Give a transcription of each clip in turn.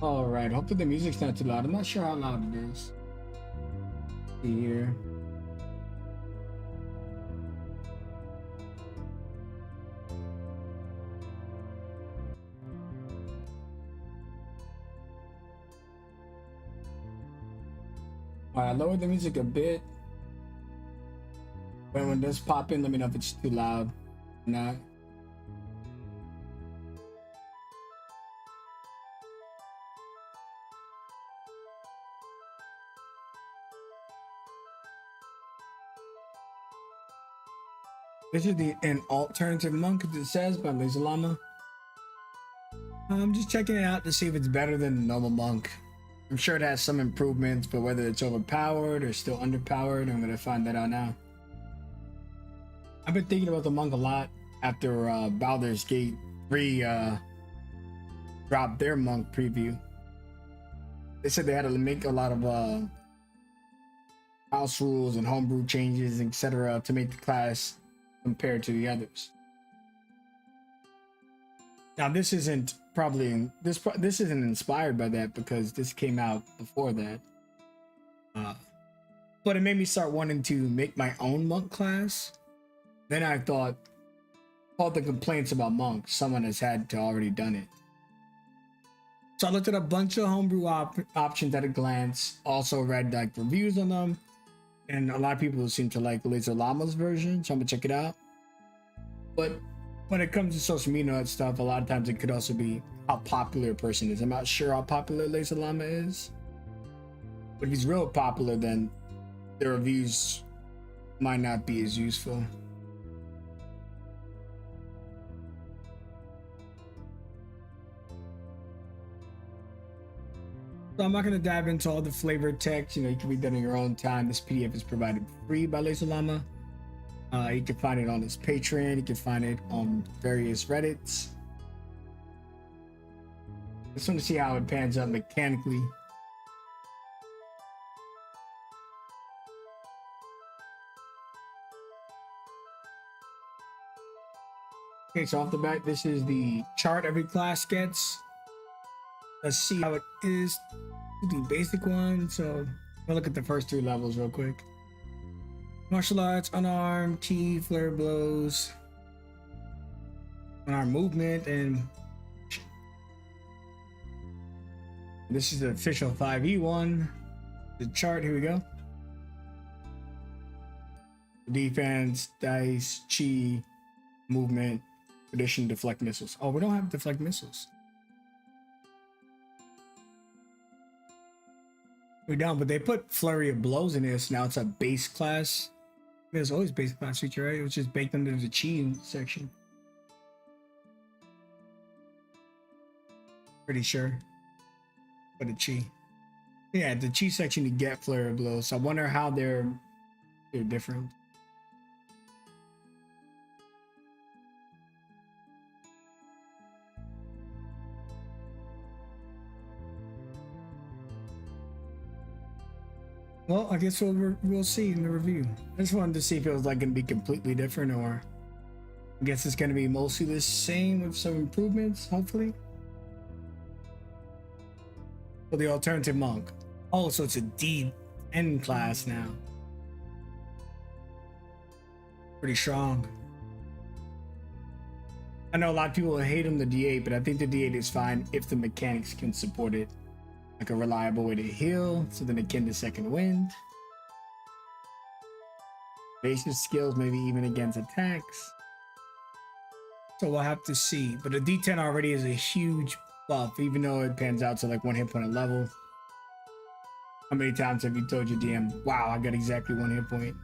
All right, hopefully the music's not too loud. I'm not sure how loud it is. See here. All right, I lowered the music a bit. When this pop in, let me know if it's too loud or not. This is an alternative monk, as it says, by Laserllama. I'm just checking it out to see if it's better than the normal monk. I'm sure it has some improvements, but whether it's overpowered or still underpowered, I'm gonna find that out now. I've been thinking about the monk a lot after Baldur's Gate 3 dropped their monk preview. They said they had to make a lot of house rules and homebrew changes, etc., to make the class compared to the others. Now, this isn't probably this isn't inspired by that because this came out before that. But it made me start wanting to make my own monk class. Then I thought, all the complaints about monks, someone has had to already done it. So I looked at a bunch of homebrew options at a glance. Also read like reviews on them, and a lot of people seem to like Laserllama's version, so I'm gonna check it out. But when it comes to social media and stuff, a lot of times it could also be how popular a person is. I'm not sure how popular Laserllama is, but if he's real popular, then the reviews might not be as useful. So I'm not going to dive into all the flavored text. You know, you can read that in your own time. This PDF is provided free by Laserllama. You can find it on his Patreon. You can find it on various Reddits. Just want to see how it pans out mechanically. Okay, so off the bat, this is the chart every class gets. Let's see how it is. The basic one. So I'll look at the first 3 levels real quick. Martial arts, unarmed, ki, flare blows, unarmed movement, and this is the official 5e one. The chart, here we go. Defense, dice, chi, movement, tradition, deflect missiles. Oh, we don't have deflect missiles. We don't, but they put flurry of blows in this. Now it's a base class. There's always base class feature, right? It was just baked under the chi section. Pretty sure. For the chi. Yeah, the chi section you get flurry of blows. So I wonder how they're different. Well, I guess we'll see in the review. I just wanted to see if it was like going to be completely different, or I guess it's going to be mostly the same with some improvements, hopefully. For the alternative monk. Oh, so it's a D10 class now. Pretty strong. I know a lot of people hate him the D8, but I think the D8 is fine if the mechanics can support it. Like a reliable way to heal, so then akin to second wind. Basic skills, maybe even against attacks. So we'll have to see. But a D10 already is a huge buff, even though it pans out to like 1 hit point a level. How many times have you told your DM, wow, I got exactly 1 hit point?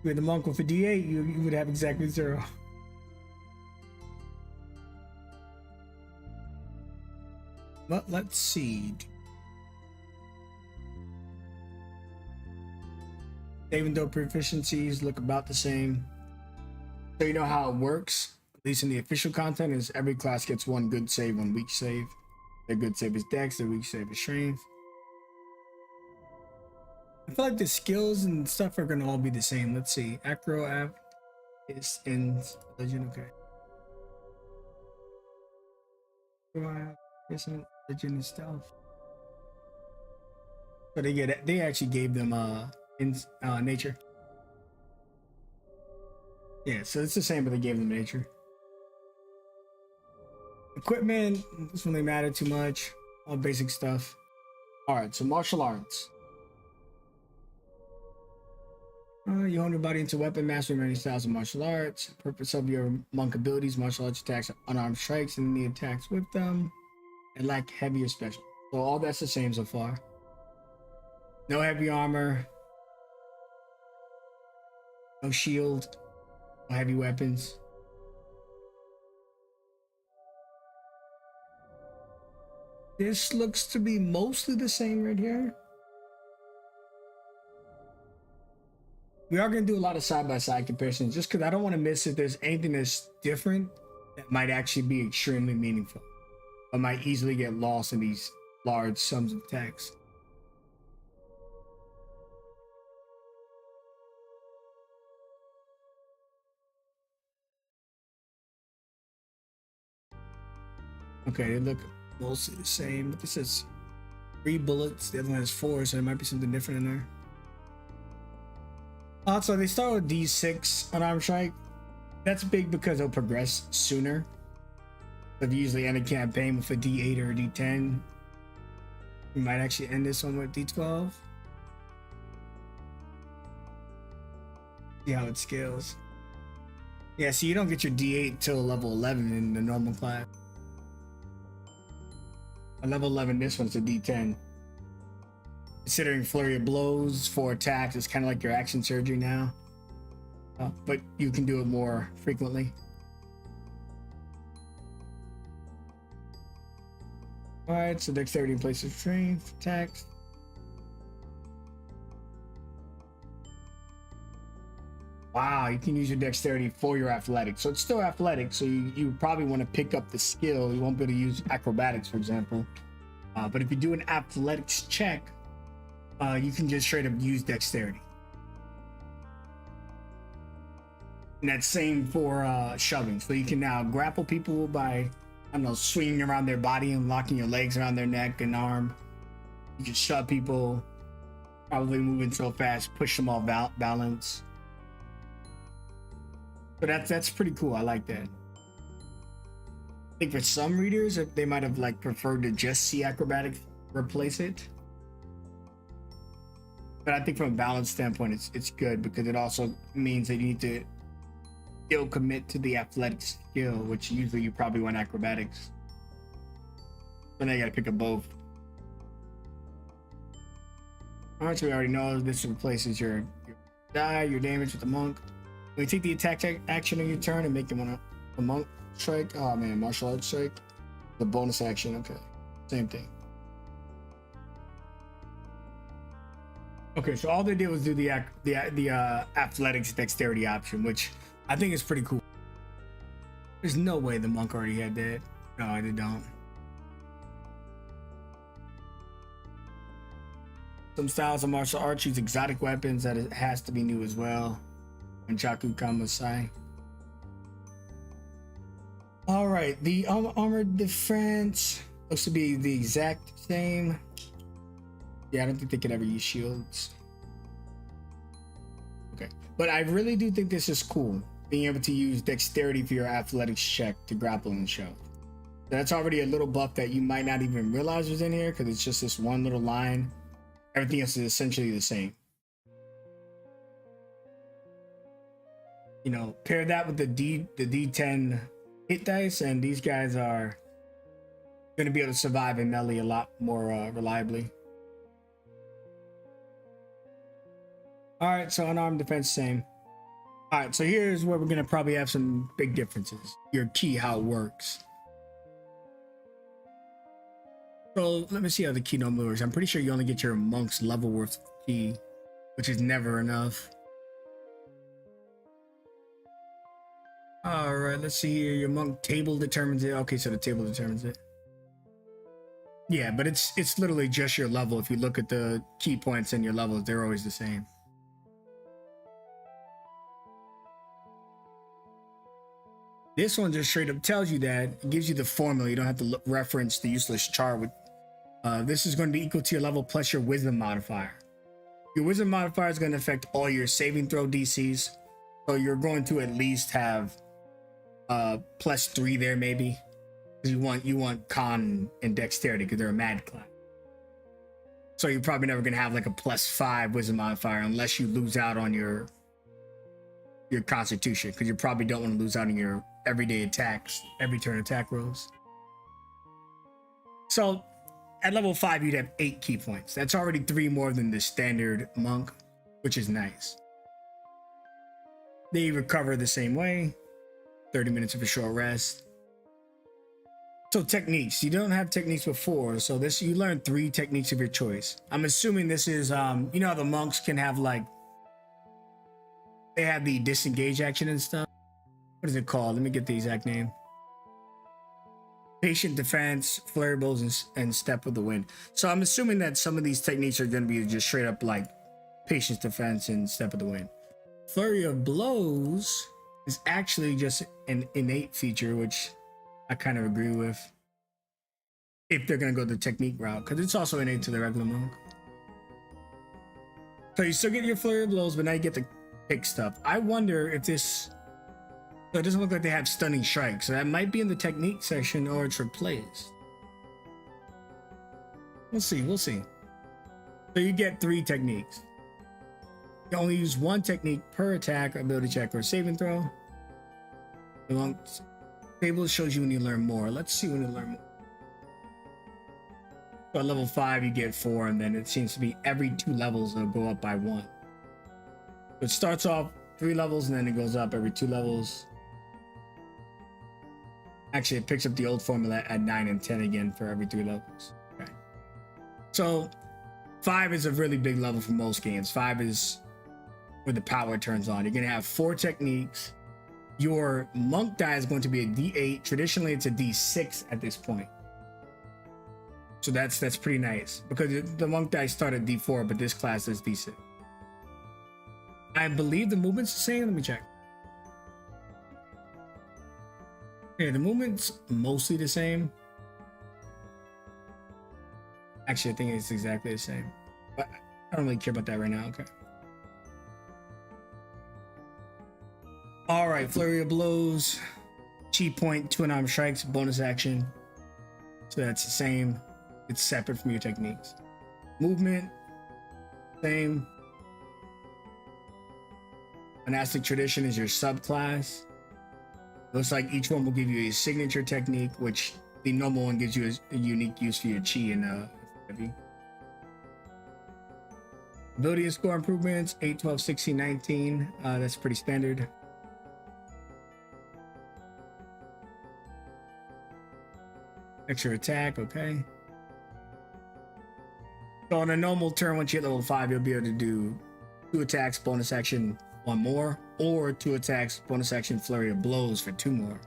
With the monk with a D8, you would have exactly 0. But let's see. Even though proficiencies look about the same. So you know how it works, at least in the official content, is every class gets 1 good save, 1 weak save. Their good save is dex, their weak save is strength. I feel like the skills and stuff are gonna all be the same. Let's see. Acro app is in legend, okay. Isn't Legend and stealth. So they actually gave them in nature. Yeah, so it's the same, but they gave them nature. Equipment doesn't really matter too much. All basic stuff. All right, so martial arts. You hone your body into weapon, master many styles of martial arts. Purpose of your monk abilities: martial arts attacks, unarmed strikes, and the attacks with them, and lack heavier special. So all that's the same so far. No heavy armor, no shield, no heavy weapons. This looks to be mostly the same right here. We are going to do a lot of side-by-side comparisons just because I don't want to miss if there's anything that's different that might actually be extremely meaningful. I might easily get lost in these large sums of text. Okay, they look mostly the same, but this is 3 bullets, the other one has 4, so there might be something different in there. Also, they start with D6 unarmed strike. That's big because they'll progress sooner. If you usually end a campaign with a D8 or a D10, you might actually end this one with D12. See how it scales. Yeah, so you don't get your D8 till level 11 in the normal class. At level 11, this one's a D10. Considering flurry of blows, 4 attacks, it's kind of like your action surgery now. But you can do it more frequently. Alright, so dexterity in place of strength, attacks. Wow, you can use your dexterity for your athletics. So it's still athletic, so you probably want to pick up the skill. You won't be able to use acrobatics, for example. But if you do an athletics check, you can just straight up use dexterity. And that's same for shoving. So you can now grapple people by, I don't know, swinging around their body and locking your legs around their neck and arm. You can shove people, probably moving so fast, push them off balance. But that's pretty cool. I like that. I think for some readers, they might have like preferred to just see acrobatics replace it. But I think from a balance standpoint, it's good because it also means that you need to still commit to the athletic skill, which usually you probably want acrobatics. But now you gotta pick up both. Alright, so we already know this replaces your die, your damage with the monk. When you take the attack action on your turn and make them a monk strike, oh man, martial arts strike, the bonus action, okay, same thing. Okay, so all they did was do the athletics dexterity option, which I think is pretty cool. There's no way the monk already had that. No, they don't. Some styles of martial arts use exotic weapons that it has to be new as well. And Jaku Kamasai. All right, the armored defense looks to be the exact same. Yeah, I don't think they could ever use shields. Okay, but I really do think this is cool, being able to use dexterity for your athletics check to grapple and shove. That's already a little buff that you might not even realize was in here because it's just this one little line. Everything else is essentially the same. You know, pair that with the D10 hit dice, and these guys are going to be able to survive in melee a lot more reliably. All right, so unarmed defense, same. All right, so here's where we're going to probably have some big differences. Your key, how it works. So let me see how the key normally works. I'm pretty sure you only get your monk's level worth key, which is never enough. All right, let's see here. Your monk table determines it. Okay, so the table determines it. Yeah, but it's literally just your level. If you look at the key points and your levels, they're always the same. This one just straight up tells you that. It gives you the formula. You don't have to reference the useless chart. With this is going to be equal to your level plus your wisdom modifier. Your wisdom modifier is going to affect all your saving throw DCs. So you're going to at least have +3 there maybe. Because you want con and dexterity because they're a mad class. So you're probably never going to have like a +5 wisdom modifier unless you lose out on your constitution, because you probably don't want to lose out on your everyday attacks, every turn attack rolls. So at level 5 you'd have 8 key points. That's already 3 more than the standard monk, which is nice. They recover the same way, 30 minutes of a short rest. So techniques, you don't have techniques before, so this you learn 3 techniques of your choice. I'm assuming this is you know how the monks can have like, they have the disengage action and stuff. What is it called? Let me get the exact name. Patient defense, flurry blows, and step of the wind. So I'm assuming that some of these techniques are going to be just straight up like patience defense and step of the wind. Flurry of blows is actually just an innate feature, which I kind of agree with. If they're going to go the technique route, because it's also innate to the regular monk. So you still get your flurry of blows, but now you get to pick stuff. I wonder if this, so it doesn't look like they have stunning strike, so that might be in the technique section or it's replaced. We'll see. So you get 3 techniques. You only use 1 technique per attack, ability check, or saving throw. The monk table shows you when you learn more. Let's see when you learn more. So at level 5 you get 4, and then it seems to be every 2 levels it'll go up by 1. It starts off 3 levels and then it goes up every 2 levels. Actually, it picks up the old formula at 9 and 10 again for every 3 levels. Okay. So 5 is a really big level for most games. 5 is where the power turns on. You're going to have 4 techniques. Your monk die is going to be a D8. Traditionally, it's a D6 at this point. So that's pretty nice, because the monk die start at D4, but this class is D6. I believe the movement's the same. Let me check. Okay, the movement's mostly the same. Actually, I think it's exactly the same, but I don't really care about that right now. Okay. All right, flurry of blows, chi point, 2 unarmed strikes, bonus action. So that's the same. It's separate from your techniques. Movement, same. Monastic tradition is your subclass. Looks like each one will give you a signature technique, which the normal one gives you a unique use for your chi and heavy. Ability and score improvements, 8, 12, 16, 19. That's pretty standard. Extra attack, okay. So on a normal turn, once you hit level 5, you'll be able to do 2 attacks, bonus action, 1 more, or 2 attacks, bonus action, flurry of blows for 2 more.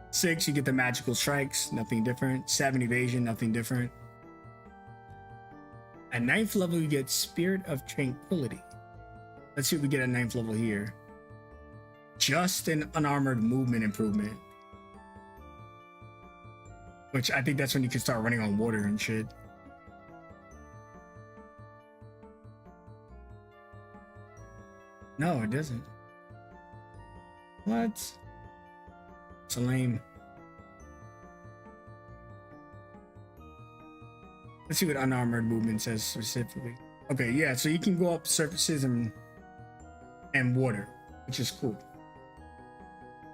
6, you get the magical strikes, nothing different. 7, evasion, nothing different. At 9th level, you get Spirit of Tranquility. Let's see what we get at 9th level here. Just an unarmored movement improvement. Which I think that's when you can start running on water and shit. No, it doesn't. What? It's lame. Let's see what unarmored movement says specifically. Okay, yeah, so you can go up surfaces and water, which is cool.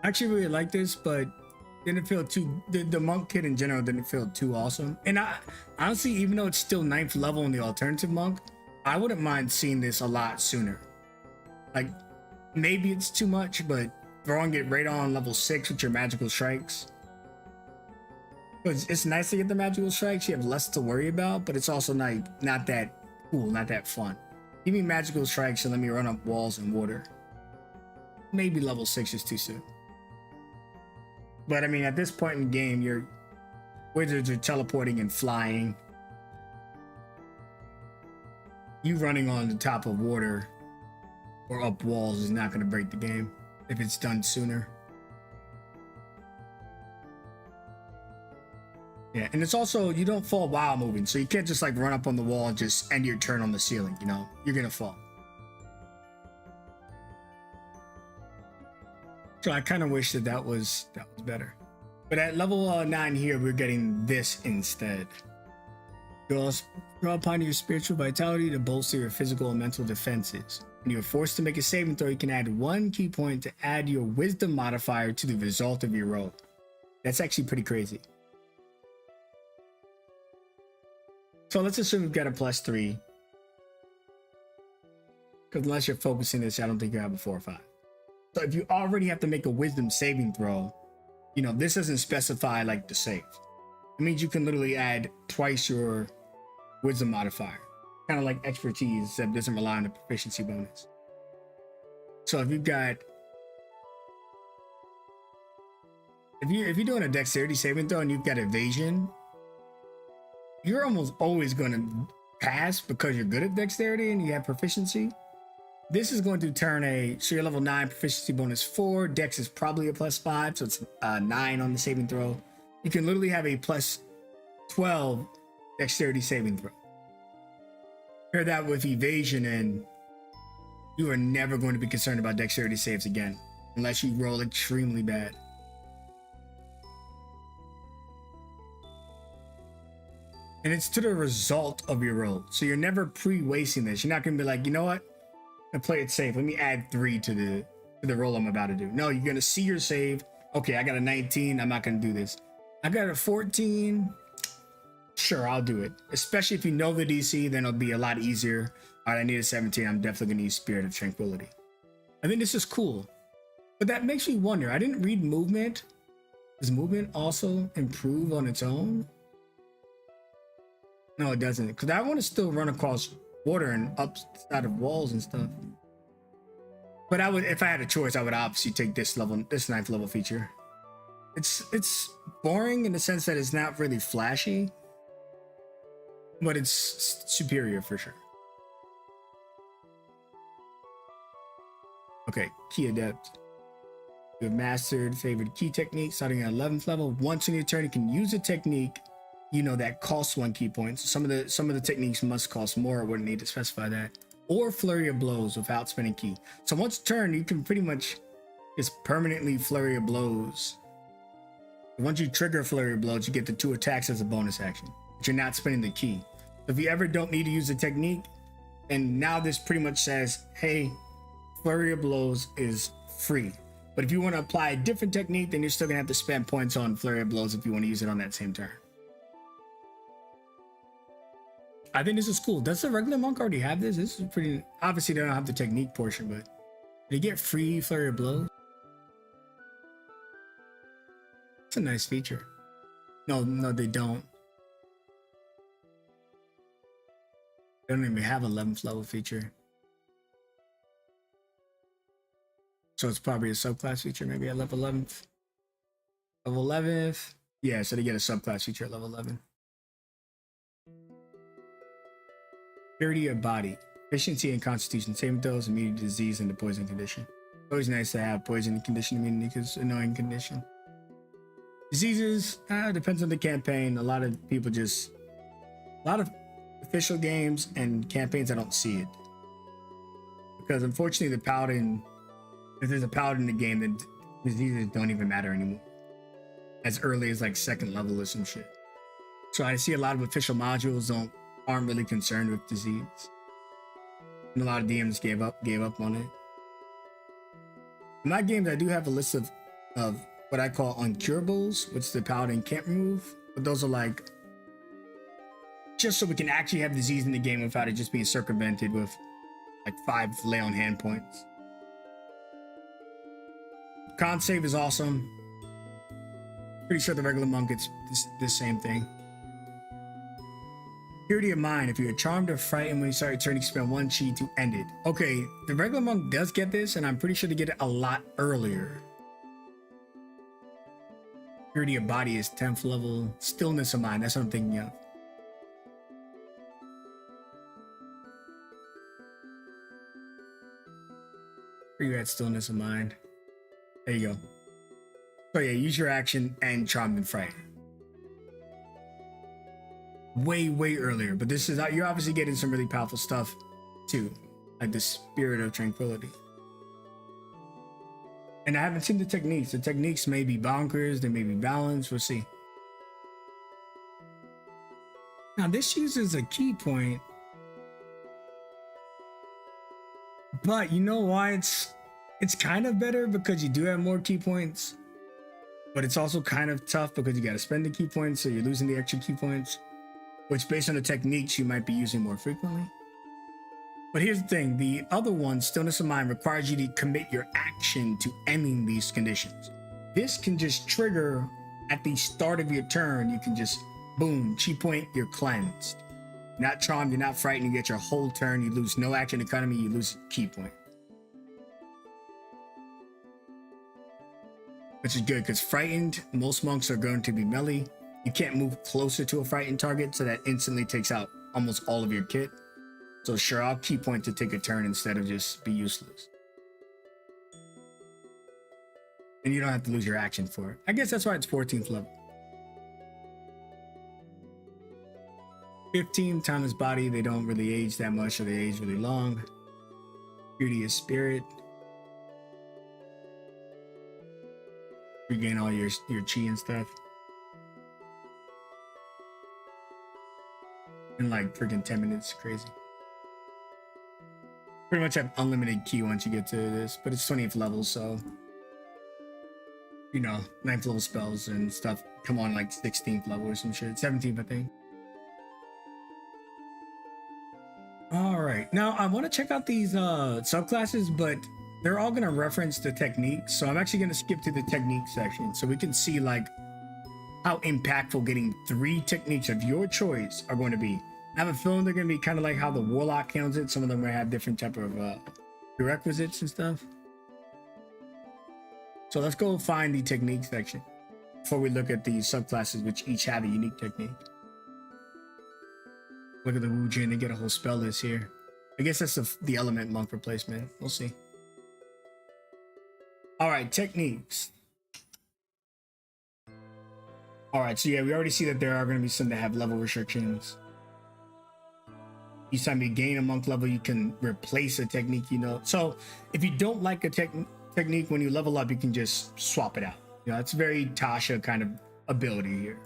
I actually really like this, but didn't feel too, the monk kit in general didn't feel too awesome. And I honestly, even though it's still 9th level in the alternative monk, I wouldn't mind seeing this a lot sooner. Like, maybe it's too much, but throwing it right on level 6 with your magical strikes. It's nice to get the magical strikes. You have less to worry about, but it's also not that cool, not that fun. Give me magical strikes and let me run up walls and water. Maybe level 6 is too soon. But I mean, at this point in the game, your wizards are teleporting and flying. You running on the top of water or up walls is not going to break the game if it's done sooner. Yeah, and it's also, you don't fall while moving, so you can't just like run up on the wall and just end your turn on the ceiling, you know? You're gonna fall. So I kind of wish that was better. But at level 9 here, we're getting this instead. Draw upon your spiritual vitality to bolster your physical and mental defenses. When you're forced to make a saving throw, you can add 1 key point to add your wisdom modifier to the result of your roll. That's actually pretty crazy. So let's assume you've got a +3. Because unless you're focusing this, I don't think you have a 4 or 5. So if you already have to make a wisdom saving throw, you know, this doesn't specify like the save. It means you can literally add twice your wisdom modifier. Kind of like expertise, except doesn't rely on the proficiency bonus. So if you've got, if you're doing a dexterity saving throw and you've got evasion, you're almost always going to pass because you're good at dexterity and you have proficiency. This is going to turn so you're level 9, proficiency bonus 4, dex is probably a +5, so it's 9 on the saving throw. You can literally have a +12 dexterity saving throw. Pair that with evasion and you are never going to be concerned about dexterity saves again, unless you roll extremely bad. And it's to the result of your roll. So you're never pre-wasting this. You're not going to be like, you know what? And play it safe. Let me add 3 to the roll I'm about to do. No, you're going to see your save. Okay, I got a 19. I'm not going to do this. I got a 14. Sure, I'll do it. Especially if you know the DC, then it'll be a lot easier. All right, I need a 17. I'm definitely going to use Spirit of Tranquility. I think this is cool. But that makes me wonder. I didn't read movement. Does movement also improve on its own? No, it doesn't. Because I want to still run across water and upside of walls and stuff. But I would, if I had a choice, I would obviously take this 9th level feature. It's boring in the sense that it's not really flashy, but it's superior for sure. Okay, key adept. You have mastered favorite key technique starting at 11th level. Once in your turn, you can use a technique, you know, that costs 1 key point. So some of the techniques must cost more. I wouldn't need to specify that. Or flurry of blows without spending key. So once a turn, you can pretty much just permanently flurry of blows. Once you trigger flurry of blows, you get the 2 attacks as a bonus action, but you're not spending the key. So if you ever don't need to use the technique, and now this pretty much says, hey, flurry of blows is free. But if you want to apply a different technique, then you're still gonna have to spend points on flurry of blows if you want to use it on that same turn. I think this is cool. Does the regular monk already have this? This is pretty, obviously they don't have the technique portion, but they get free flurry of blows. It's a nice feature. No, they don't. They don't even have 11th level feature. So it's probably a subclass feature, maybe at level 11th. Level 11th. Yeah, so they get a subclass feature at level 11. Purity of body, efficiency and constitution, saving throws, immune disease, and the poison condition. Always nice to have poison condition immunity because it's an annoying condition. Diseases, depends on the campaign. A lot of official games and campaigns, I don't see it. Because unfortunately the paladin, if there's a paladin in the game, then diseases don't even matter anymore. As early as like 2nd level or some shit. So I see a lot of official modules aren't really concerned with disease. And a lot of DMs gave up on it. In my games, I do have a list of what I call uncurables, which the paladin can't remove. But those are like, just so we can actually have disease in the game without it just being circumvented with like 5 lay on hand points. Con save is awesome. Pretty sure the regular monk gets this same thing. Purity of mind. If you are charmed or frightened when you start your turn, you can spend 1 chi to end it. Okay, the regular monk does get this, and I'm pretty sure they get it a lot earlier. Purity of body is 10th level. Stillness of mind. That's what I'm thinking of. Where you at stillness of mind? There you go. So yeah, use your action and charmed and frightened. way earlier. But this is, you're obviously getting some really powerful stuff too, like the Spirit of Tranquility. And I haven't seen the techniques. The techniques may be bonkers, they may be balanced. We'll see. Now this uses a key point, but you know why it's kind of better? Because you do have more key points, but it's also kind of tough because you got to spend the key points, so you're losing the extra key points, which based on the techniques you might be using more frequently. But here's the thing, the other one, Stillness of Mind, requires you to commit your action to ending these conditions. This can just trigger at the start of your turn. You can just boom, chi point, you're cleansed. You're not charmed, you're not frightened, you get your whole turn, you lose no action economy, you lose key point. Which is good, because frightened, most monks are going to be melee. You can't move closer to a frightened target, so that instantly takes out almost all of your kit. So sure, I'll key point to take a turn instead of just be useless. And you don't have to lose your action for it. I guess that's why it's 14th level. 15, Timeless Body, they don't really age that much, or they age really long. Beauty of Spirit. Regain all your chi and stuff. In like freaking 10 minutes, crazy. Pretty much have unlimited ki once you get to this, but it's 20th level, so you know, 9th level spells and stuff come on like 16th level or some shit. 17th, I think. All right, now I want to check out these subclasses, but they're all gonna reference the techniques, so I'm actually gonna skip to the technique section so we can see like how impactful getting 3 techniques of your choice are going to be. I have a feeling they're going to be kind of like how the Warlock handles it. Some of them will have different type of prerequisites and stuff. So let's go find the technique section before we look at the subclasses, which each have a unique technique. Look at the Wu Jin, they get a whole spell list here. I guess that's the element monk replacement. We'll see. All right, techniques. All right, so yeah, we already see that there are going to be some that have level restrictions. Each time you gain a monk level, you can replace a technique, you know. So if you don't like a technique when you level up, you can just swap it out. You know, it's very Tasha kind of ability here.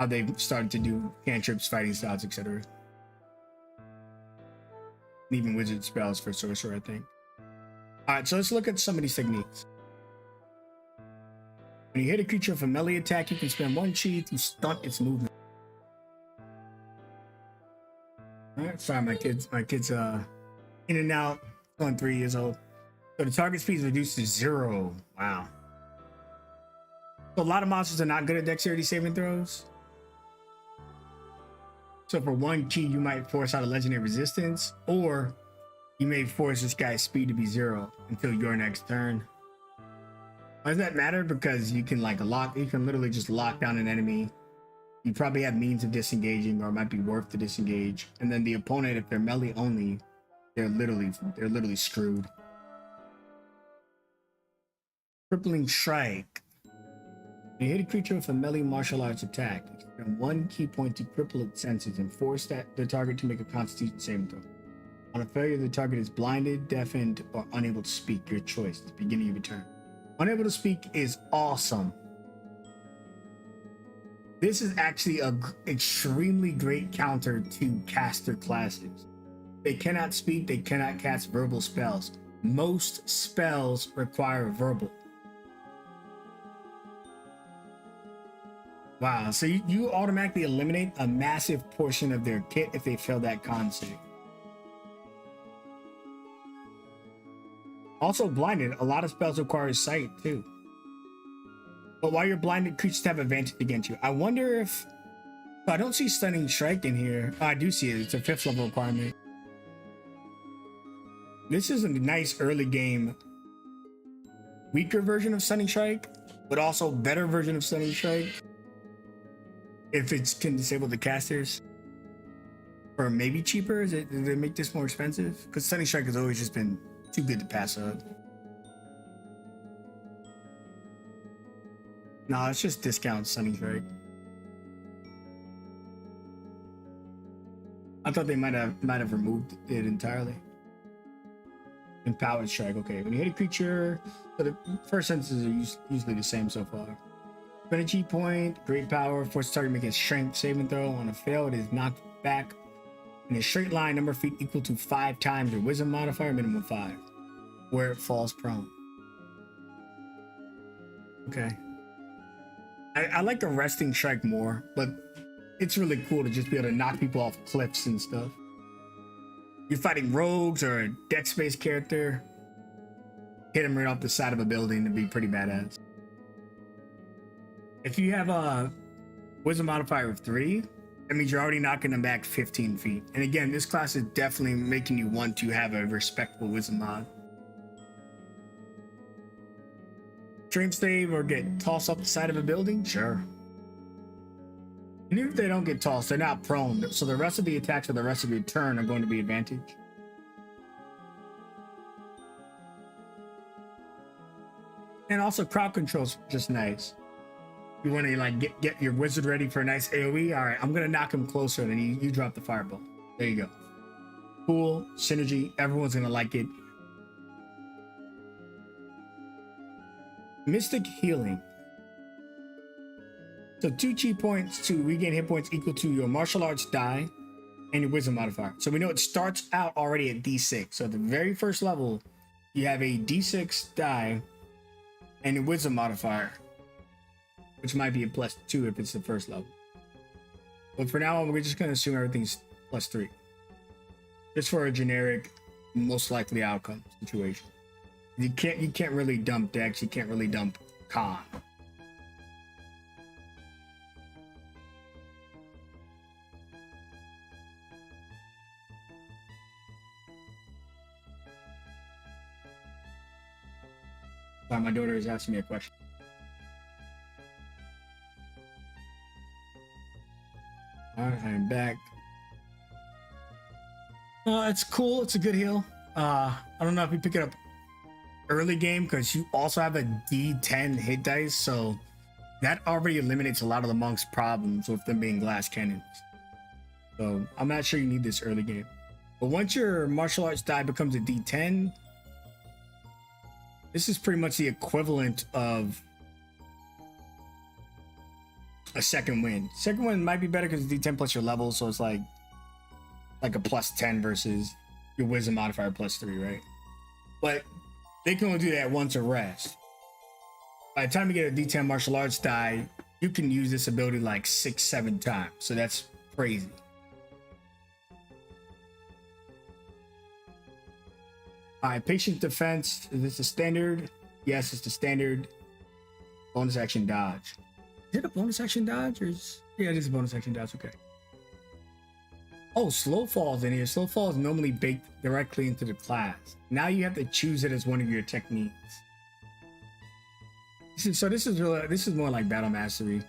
How they've started to do cantrips, fighting styles, etc. Even wizard spells for sorcerer, I think. All right, so let's look at some of these techniques. When you hit a creature with a melee attack, you can spend 1 chi to stunt its movement. All right, sorry, my kids in and out, going 3 years old. So the target speed is reduced to 0. Wow. So a lot of monsters are not good at dexterity saving throws. So for 1 chi, you might force out a legendary resistance, or you may force this guy's speed to be 0 until your next turn. Why does that matter? Because you can you can literally just lock down an enemy. You probably have means of disengaging, or it might be worth to disengage. And then the opponent, if they're melee only, they're literally screwed. Crippling Strike. When you hit a creature with a melee martial arts attack, you can spend 1 key point to cripple its senses and force the target to make a Constitution saving throw. On a failure, the target is blinded, deafened, or unable to speak. Your choice at the beginning of your turn. Unable to speak is awesome. This is actually an extremely great counter to caster classes. They cannot speak, they cannot cast verbal spells. Most spells require verbal. Wow, so you automatically eliminate a massive portion of their kit if they fail that con save. Also blinded, a lot of spells require sight too. But while you're blinded, creatures have advantage against you. I wonder if... I don't see Stunning Strike in here. Oh, I do see it. It's a 5th level requirement. This is a nice early game. Weaker version of Stunning Strike, but also better version of Stunning Strike. If it can disable the casters. Or maybe cheaper. Did they make this more expensive? Because Stunning Strike has always just been too good to pass up. No, it's just discount Stunning Strike. I thought they might have removed it entirely. Empowered strike. Okay, when you hit a creature, so the first sentences are usually the same so far. Spend a G point, great power, force target make a strength saving throw. On a fail, it is knocked back in a straight line, number of feet equal to 5 times your wisdom modifier, minimum 5, where it falls prone. Okay. I like the resting strike more, but it's really cool to just be able to knock people off cliffs and stuff. You're fighting rogues or a dex-based character, hit them right off the side of a building to be pretty badass. If you have a wisdom modifier of 3, that means you're already knocking them back 15 feet. And again, this class is definitely making you want to have a respectable wisdom mod. Strength save or get tossed off the side of a building? Sure. And even if they don't get tossed, they're not prone. So the rest of the attacks for the rest of your turn are going to be advantage. And also crowd control's just nice. You want to like get your wizard ready for a nice AoE? All right, I'm going to knock him closer, and then you drop the fireball. There you go. Cool, synergy, everyone's going to like it. Mystic healing. So 2 chi points to regain hit points equal to your martial arts die and your wisdom modifier. So we know it starts out already at D6. So at the very first level, you have a D6 die and your wisdom modifier, which might be a +2 if it's the first level. But for now, we're just going to assume everything's +3. Just for a generic, most likely outcome situation. You can't really dump dex, you can't really dump con. Sorry, my daughter is asking me a question. Alright, I'm back. It's cool, it's a good heal. I don't know if you pick it up early game because you also have a D10 hit dice, so that already eliminates a lot of the monk's problems with them being glass cannons. So I'm not sure you need this early game. But once your martial arts die becomes a D10, this is pretty much the equivalent of a second win. Second win might be better because it's D10 plus your level, so it's like a +10 versus your wisdom modifier +3, right? But they can only do that once a rest. By the time you get a D10 martial arts die, you can use this ability like 6-7 times. So that's crazy. Alright, patient defense. Is this a standard? Yes, it's the standard. Bonus action dodge. Is it a bonus action dodge? Or yeah, it is a bonus action dodge. Okay. Oh, slow fall's in here. Slow fall is normally baked directly into the class. Now you have to choose it as one of your techniques. This is more like battle mastery.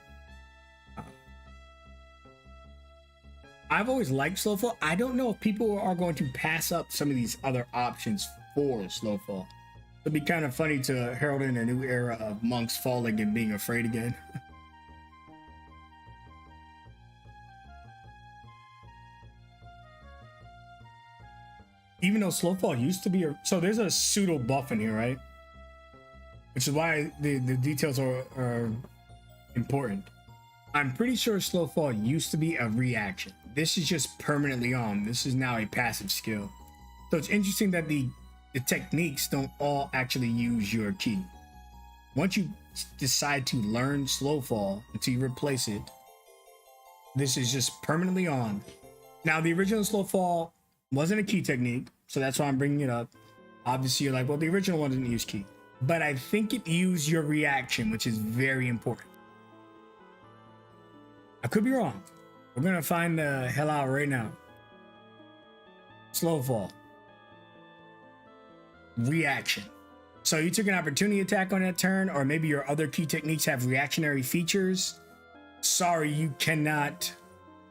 I've always liked slow fall. I don't know if people are going to pass up some of these other options for slow fall. It'd be kind of funny to herald in a new era of monks falling and being afraid again. Even though slow fall used to be so there's a pseudo buff in here, right? Which is why the details are important. I'm pretty sure slow fall used to be a reaction. This is just permanently on. This is now a passive skill. So it's interesting that the techniques don't all actually use your key. Once you decide to learn slow fall until you replace it, this is just permanently on. Now the original slow fall wasn't a key technique, so that's why I'm bringing it up. Obviously you're like, well, the original one didn't use key, but I think it used your reaction, which is very important. I could be wrong. We're gonna find the hell out right now. Slow fall. Reaction. So you took an opportunity attack on that turn, or maybe your other key techniques have reactionary features. Sorry, you cannot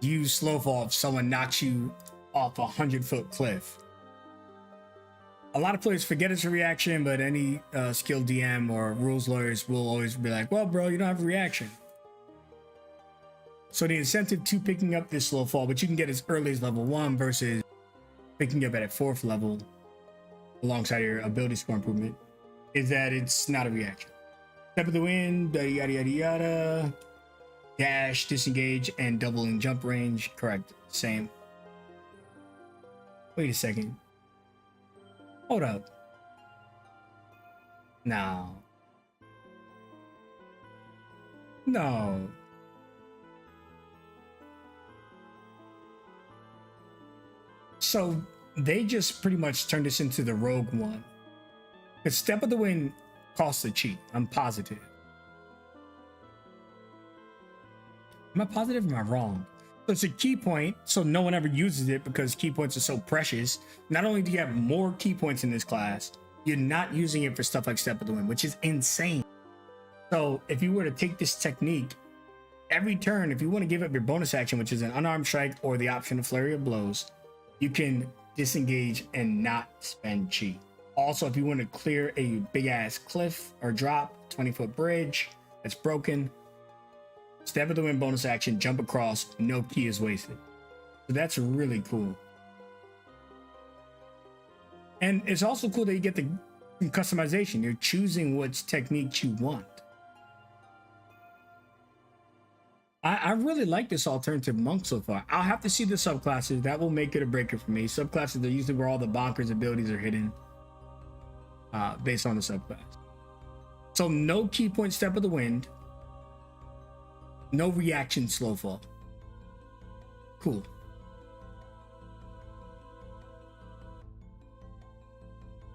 use slow fall if someone knocks you off a 100-foot cliff. A lot of players forget it's a reaction, but any skilled DM or rules lawyers will always be like, well, bro, you don't have a reaction. So the incentive to picking up this slow fall, which you can get as early as level 1 versus picking up at a 4th level alongside your ability score improvement, is that it's not a reaction. Step of the wind, yada yada yada. Dash, disengage, and doubling jump range. Correct. Same. Wait a second. Hold up. No. No. So they just pretty much turned this into the rogue one. Because Step of the Wind costs a cheat. I'm positive. Am I positive or am I wrong? So it's a key point, so no one ever uses it because key points are so precious. Not only do you have more key points in this class, you're not using it for stuff like Step of the Wind, which is insane. So if you were to take this technique, every turn, if you want to give up your bonus action, which is an unarmed strike or the option of flurry of blows, you can disengage and not spend chi. Also, if you want to clear a big ass cliff or drop, 20-foot bridge that's broken, Step of the Wind bonus action, jump across, no key is wasted. So that's really cool. And it's also cool that you get the customization. You're choosing which technique you want. I really like this alternative monk so far. I'll have to see the subclasses. That will make it a breaker for me. Subclasses are usually where all the bonkers abilities are hidden based on the subclass. So no key point Step of the Wind. No reaction slow fall. Cool.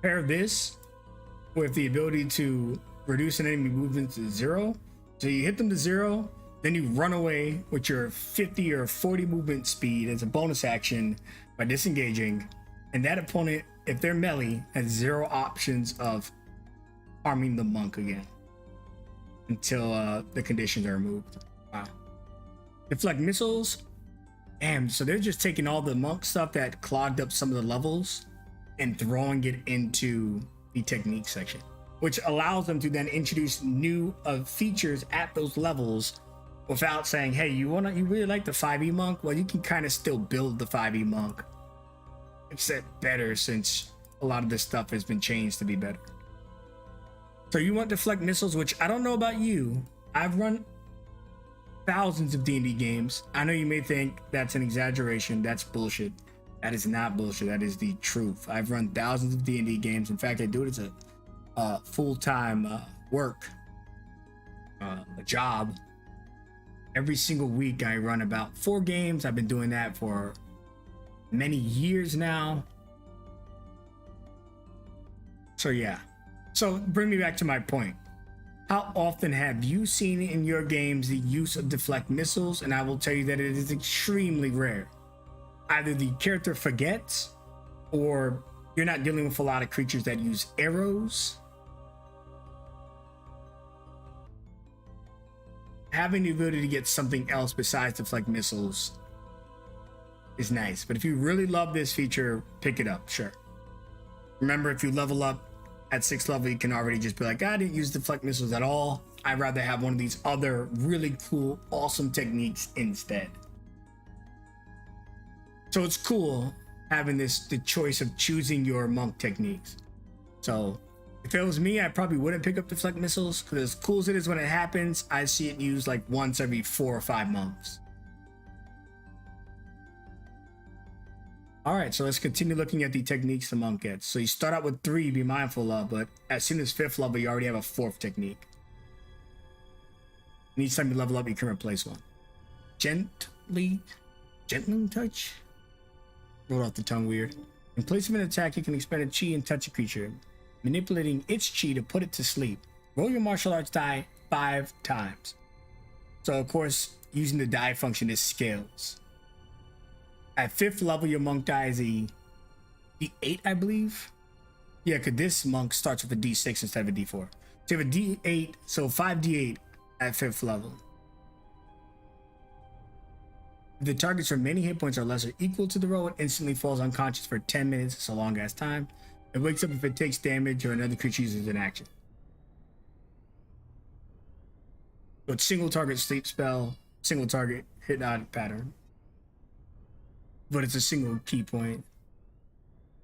Pair this with the ability to reduce an enemy movement to 0. So you hit them to 0, then you run away with your 50 or 40 movement speed as a bonus action by disengaging. And that opponent, if they're melee, has 0 options of harming the monk again until the conditions are removed. Wow. Deflect missiles. Damn, so they're just taking all the monk stuff that clogged up some of the levels and throwing it into the technique section, which allows them to then introduce new features at those levels without saying, hey, you really like the 5e monk? Well, you can kind of still build the 5e monk, except better, since a lot of this stuff has been changed to be better. So you want deflect missiles, which I don't know about you. I've run thousands of D&D games. I know you may think that's an exaggeration. That's bullshit. That is not bullshit. That is the truth. I've run thousands of D&D games. In fact, I do it as a full-time work, a job. Every single week I run about 4 games. I've been doing that for many years now. So yeah. So bring me back to my point. How often have you seen in your games the use of deflect missiles? And I will tell you that it is extremely rare. Either the character forgets, or you're not dealing with a lot of creatures that use arrows. Having the ability to get something else besides deflect missiles is nice. But if you really love this feature, pick it up, sure. Remember, if you level up at 6th level, you can already just be like, I didn't use deflect missiles at all. I'd rather have one of these other really cool, awesome techniques instead. So it's cool having the choice of choosing your monk techniques. So if it was me, I probably wouldn't pick up deflect missiles, because as cool as it is when it happens, I see it used like once every 4 or 5 months. All right, so let's continue looking at the techniques the monk gets. So you start out with 3, be mindful of, but as soon as 5th level, you already have a 4th technique. And each time you level up, you can replace one. Gently touch? Rolled off the tongue weird. In place of an attack, you can expend a chi and touch a creature, manipulating its chi to put it to sleep. Roll your martial arts die 5 times. So of course, using the die function is scales. At 5th level, your monk die is a D8, I believe. Yeah, because this monk starts with a D6 instead of a D4. So you have a D8, so 5D8 at 5th level. If the target's remaining hit points are less or equal to the roll, it instantly falls unconscious for 10 minutes. It's a long ass time. It wakes up if it takes damage or another creature uses an action. So it's single target sleep spell. single target hypnotic pattern, but it's a single key point.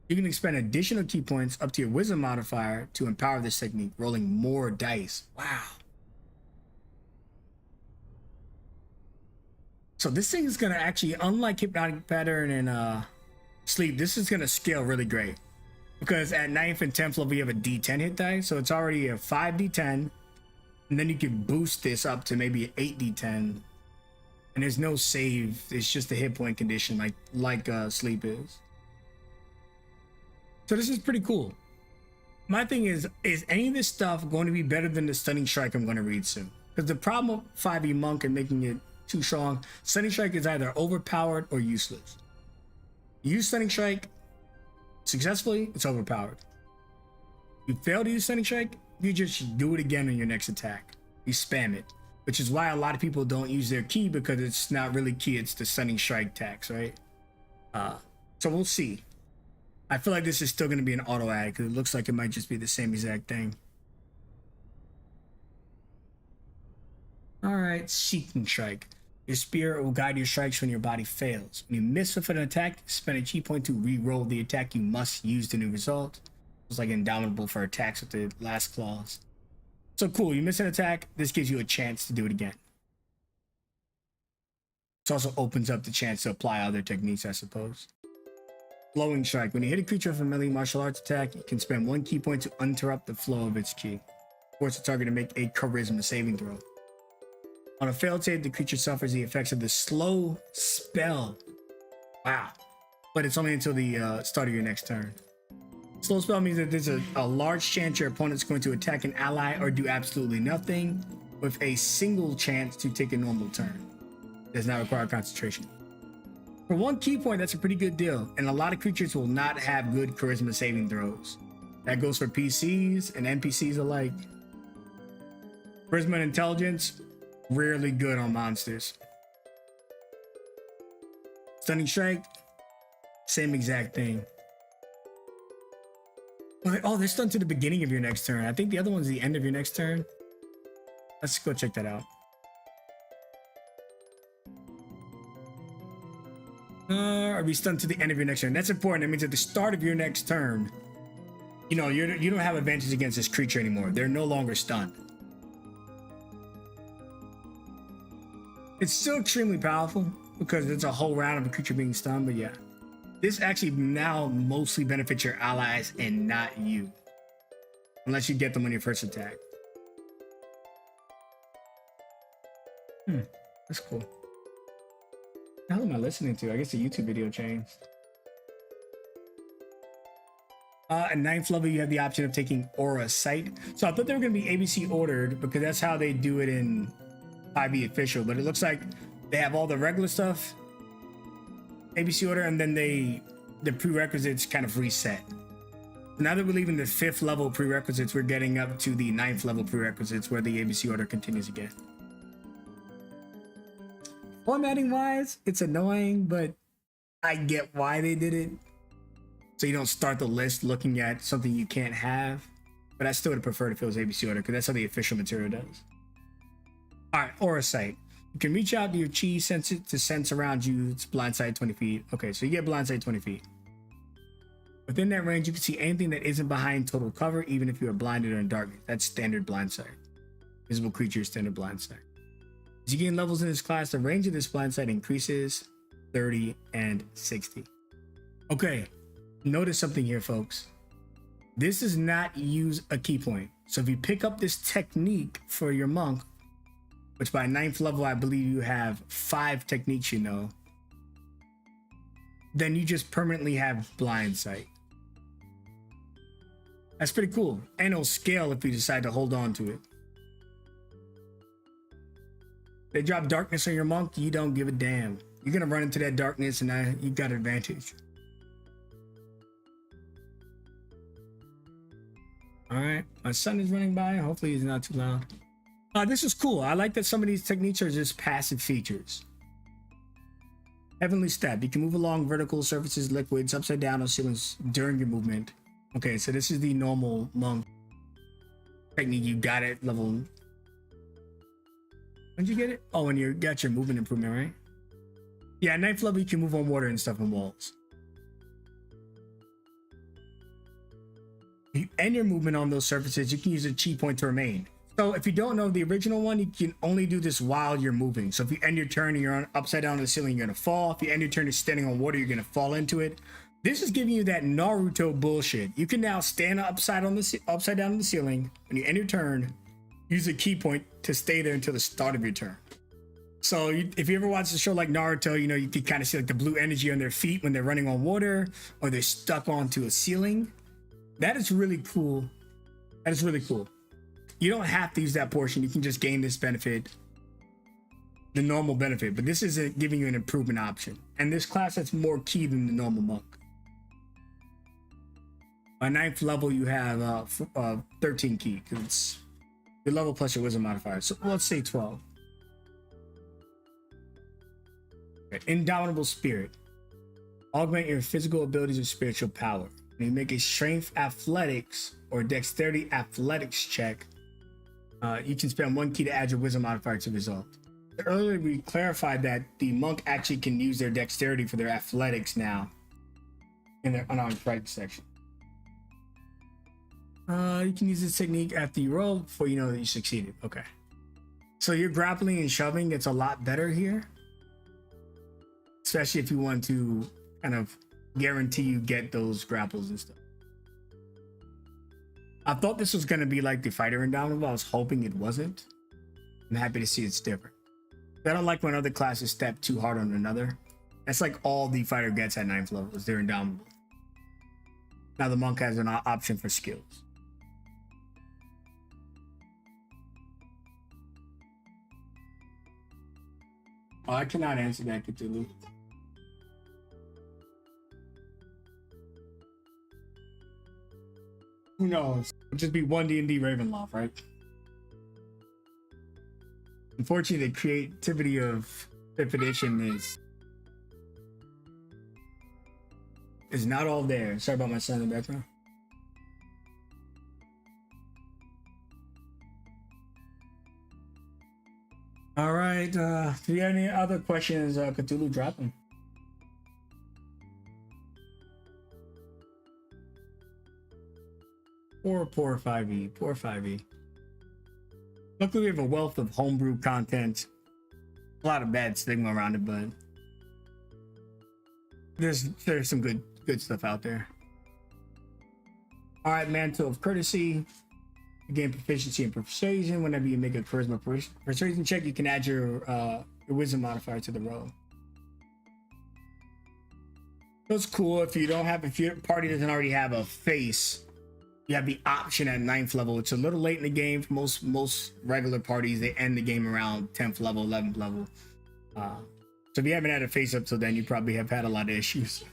You can expend additional key points up to your wisdom modifier to empower this technique, rolling more dice. Wow. So this thing is gonna actually, unlike hypnotic pattern and sleep, this is gonna scale really great. Because at 9th and 10th level, you have a D10 hit die, so it's already a 5d10, and then you can boost this up to maybe an 8d10, and there's no save. It's just a hit point condition, like sleep is. So this is pretty cool. My thing is any of this stuff going to be better than the stunning strike I'm going to read soon? Because the problem with 5e monk and making it too strong, stunning strike is either overpowered or useless. You use stunning strike successfully, it's overpowered. You fail to use stunning strike, you just do it again on your next attack. You spam it, which is why a lot of people don't use their key, because it's not really key, it's the stunning strike tax, right? So we'll see. I feel like this is still going to be an auto add, because it looks like it might just be the same exact thing. All right, seeking strike. Your spirit will guide your strikes when your body fails. When you miss with an attack, spend a key point to re-roll the attack. You must use the new result. It's like indomitable for attacks with the last clause. So cool, you miss an attack, this gives you a chance to do it again. It also opens up the chance to apply other techniques, I suppose. Flowing strike. When you hit a creature with a melee martial arts attack, you can spend 1 key point to interrupt the flow of its ki. Force the target to make a charisma saving throw. On a failed save, the creature suffers the effects of the slow spell. Wow. But it's only until the start of your next turn. Slow spell means that there's a large chance your opponent's going to attack an ally or do absolutely nothing, with a single chance to take a normal turn. It does not require concentration. For 1 key point, that's a pretty good deal, and a lot of creatures will not have good charisma saving throws. That goes for PCs and NPCs alike. Charisma and intelligence, rarely good on monsters. Stunning strike, same exact thing. Oh, they're stunned to the beginning of your next turn. I think the other one's the end of your next turn. Let's go check that out. Are we stunned to the end of your next turn? That's important. That means at the start of your next turn, you know, you don't have advantage against this creature anymore. They're no longer stunned. It's still extremely powerful because it's a whole round of a creature being stunned, but yeah. This actually now mostly benefits your allies and not you. Unless you get them on your first attack. That's cool. What the hell am I listening to? I guess the YouTube video changed. At 9th level, you have the option of taking Aura Sight. So I thought they were going to be ABC ordered because that's how they do it in 5e official, but it looks like they have all the regular stuff ABC order, and then the prerequisites kind of reset. Now that we're leaving the 5th level prerequisites, we're getting up to the 9th level prerequisites where the ABC order continues again. Formatting wise, it's annoying, but I get why they did it. So you don't start the list looking at something you can't have, but I still would have preferred if it was ABC order because that's how the official material does. All right, Aura Sight. You can reach out to your chi, sense it to sense around you. It's Blindsight 20 feet. Okay, so you get Blindsight 20 feet. Within that range, you can see anything that isn't behind total cover, even if you are blinded or in darkness. That's standard Blindsight. Visible creature, standard Blindsight. As you gain levels in this class, the range of this Blindsight increases 30 and 60. Okay, notice something here, folks. This does not use a key point. So if you pick up this technique for your monk, which by 9th level, I believe you have 5 techniques, you know, then you just permanently have Blindsight. That's pretty cool. And it'll scale if you decide to hold on to it. They drop darkness on your monk, you don't give a damn. You're gonna run into that darkness and you got advantage. All right, my son is running by. Hopefully he's not too loud. This is cool. I like that some of these techniques are just passive features. Heavenly Step. You can move along vertical surfaces, liquids, upside down, or ceilings during your movement. Okay, so this is the normal monk technique you got at level When'd you get it? Oh, when you got your movement improvement, right? Yeah, at 9th level, you can move on water and stuff and walls. You end your movement on those surfaces, you can use a chi point to remain. So if you don't know the original one, you can only do this while you're moving. So if you end your turn and you're on upside down on the ceiling, you're gonna fall. If you end your turn and standing on water, you're gonna fall into it. This is giving you that Naruto bullshit. You can now stand upside down on the ceiling. When you end your turn, use a key point to stay there until the start of your turn. So if you ever watch the show like Naruto, you know, you can kind of see like the blue energy on their feet when they're running on water or they're stuck onto a ceiling. That is really cool. That is really cool. You don't have to use that portion. You can just gain this benefit, the normal benefit, but this is giving you an improvement option. And this class has more ki than the normal monk. By 9th level, you have 13 ki because it's your level plus your wisdom modifier. So let's say 12. Okay. Indomitable spirit. Augment your physical abilities with spiritual power. When you make a strength athletics or dexterity athletics check, you can spend 1 ki to add your wisdom modifier to the result. Earlier we clarified that the monk actually can use their dexterity for their athletics now in their unarmed strike section. You can use this technique after you roll before you know that you succeeded. Okay. So your grappling and shoving gets a lot better here. Especially if you want to kind of guarantee you get those grapples and stuff. I thought this was going to be like the fighter indomitable. I was hoping it wasn't. I'm happy to see it's different. I don't like when other classes step too hard on another. That's like all the fighter gets at 9th level is they're indomitable. Now the monk has an option for skills. Oh, I cannot answer that, Cthulhu. Who knows? It'll just be one D&D Ravenloft, right? Unfortunately, the creativity of 5th edition is not all there. Sorry about my son in the background. All right. Do you have any other questions, Cthulhu? Drop them. Poor 5e. Poor 5e. Luckily, we have a wealth of homebrew content. A lot of bad stigma around it, but there's some good stuff out there. All right, Mantle of Courtesy. You gain proficiency in persuasion. Whenever you make a charisma persuasion check, you can add your wisdom modifier to the roll. That's cool. If your party doesn't already have a face, you have the option at 9th level. It's a little late in the game for most regular parties. They end the game around 10th level, 11th level. So if you haven't had a face up till then, you probably have had a lot of issues.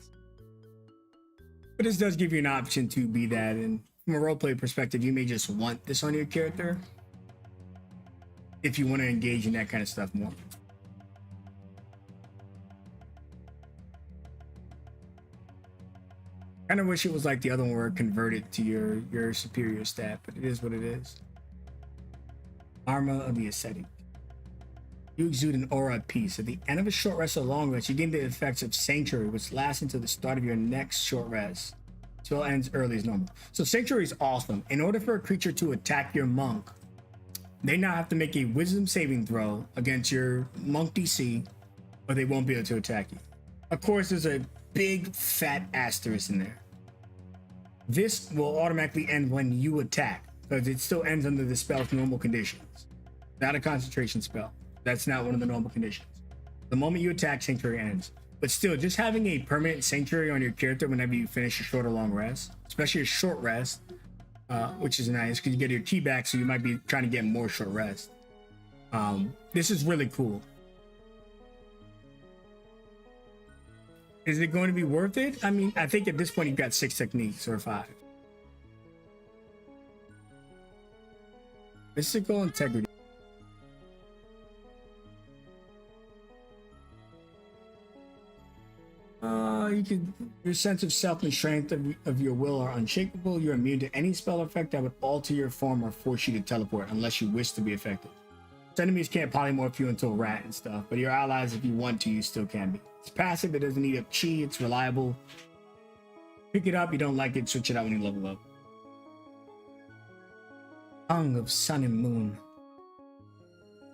But this does give you an option to be that. And from a roleplay perspective, you may just want this on your character if you want to engage in that kind of stuff more. Kind of wish it was like the other one where it converted to your superior stat, but it is what it is. Armor of the Ascetic. You exude an aura of peace. At the end of a short rest or long rest, you gain the effects of Sanctuary, which lasts until the start of your next short rest. Spell ends early as normal. So Sanctuary is awesome. In order for a creature to attack your monk, they now have to make a wisdom saving throw against your monk DC, or they won't be able to attack you. Of course, there's a big fat asterisk in there. This will automatically end when you attack, because it still ends under the spell's normal conditions. Not a concentration spell. That's not one of the normal conditions. The moment you attack, Sanctuary ends. But still, just having a permanent Sanctuary on your character whenever you finish a short or long rest, especially a short rest, which is nice because you get your key back, so you might be trying to get more short rest. This is really cool. Is it going to be worth it? I mean, I think at this point you've got 6 techniques or 5. Mystical integrity. Your sense of self and strength of your will are unshakable. You're immune to any spell effect that would alter your form or force you to teleport unless you wish to be affected. Enemies can't polymorph you into a rat and stuff, but your allies, if you want to, you still can be. It's passive, it doesn't need a chi, it's reliable. Pick it up, you don't like it, switch it out when you level up. Tongue of Sun and Moon.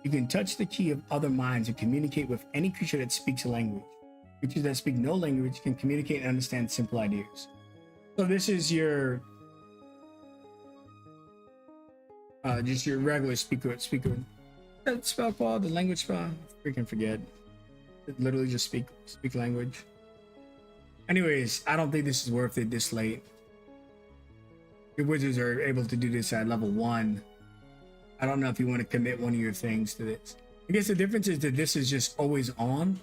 You can touch the key of other minds and communicate with any creature that speaks a language. Creatures that speak no language can communicate and understand simple ideas. So this is your just your regular speaker. That spell called the language spell. I freaking forget. It literally just speak language. Anyways, I don't think this is worth it this late. Your wizards are able to do this at level 1. I don't know if you want to commit one of your things to this. I guess the difference is that this is just always on.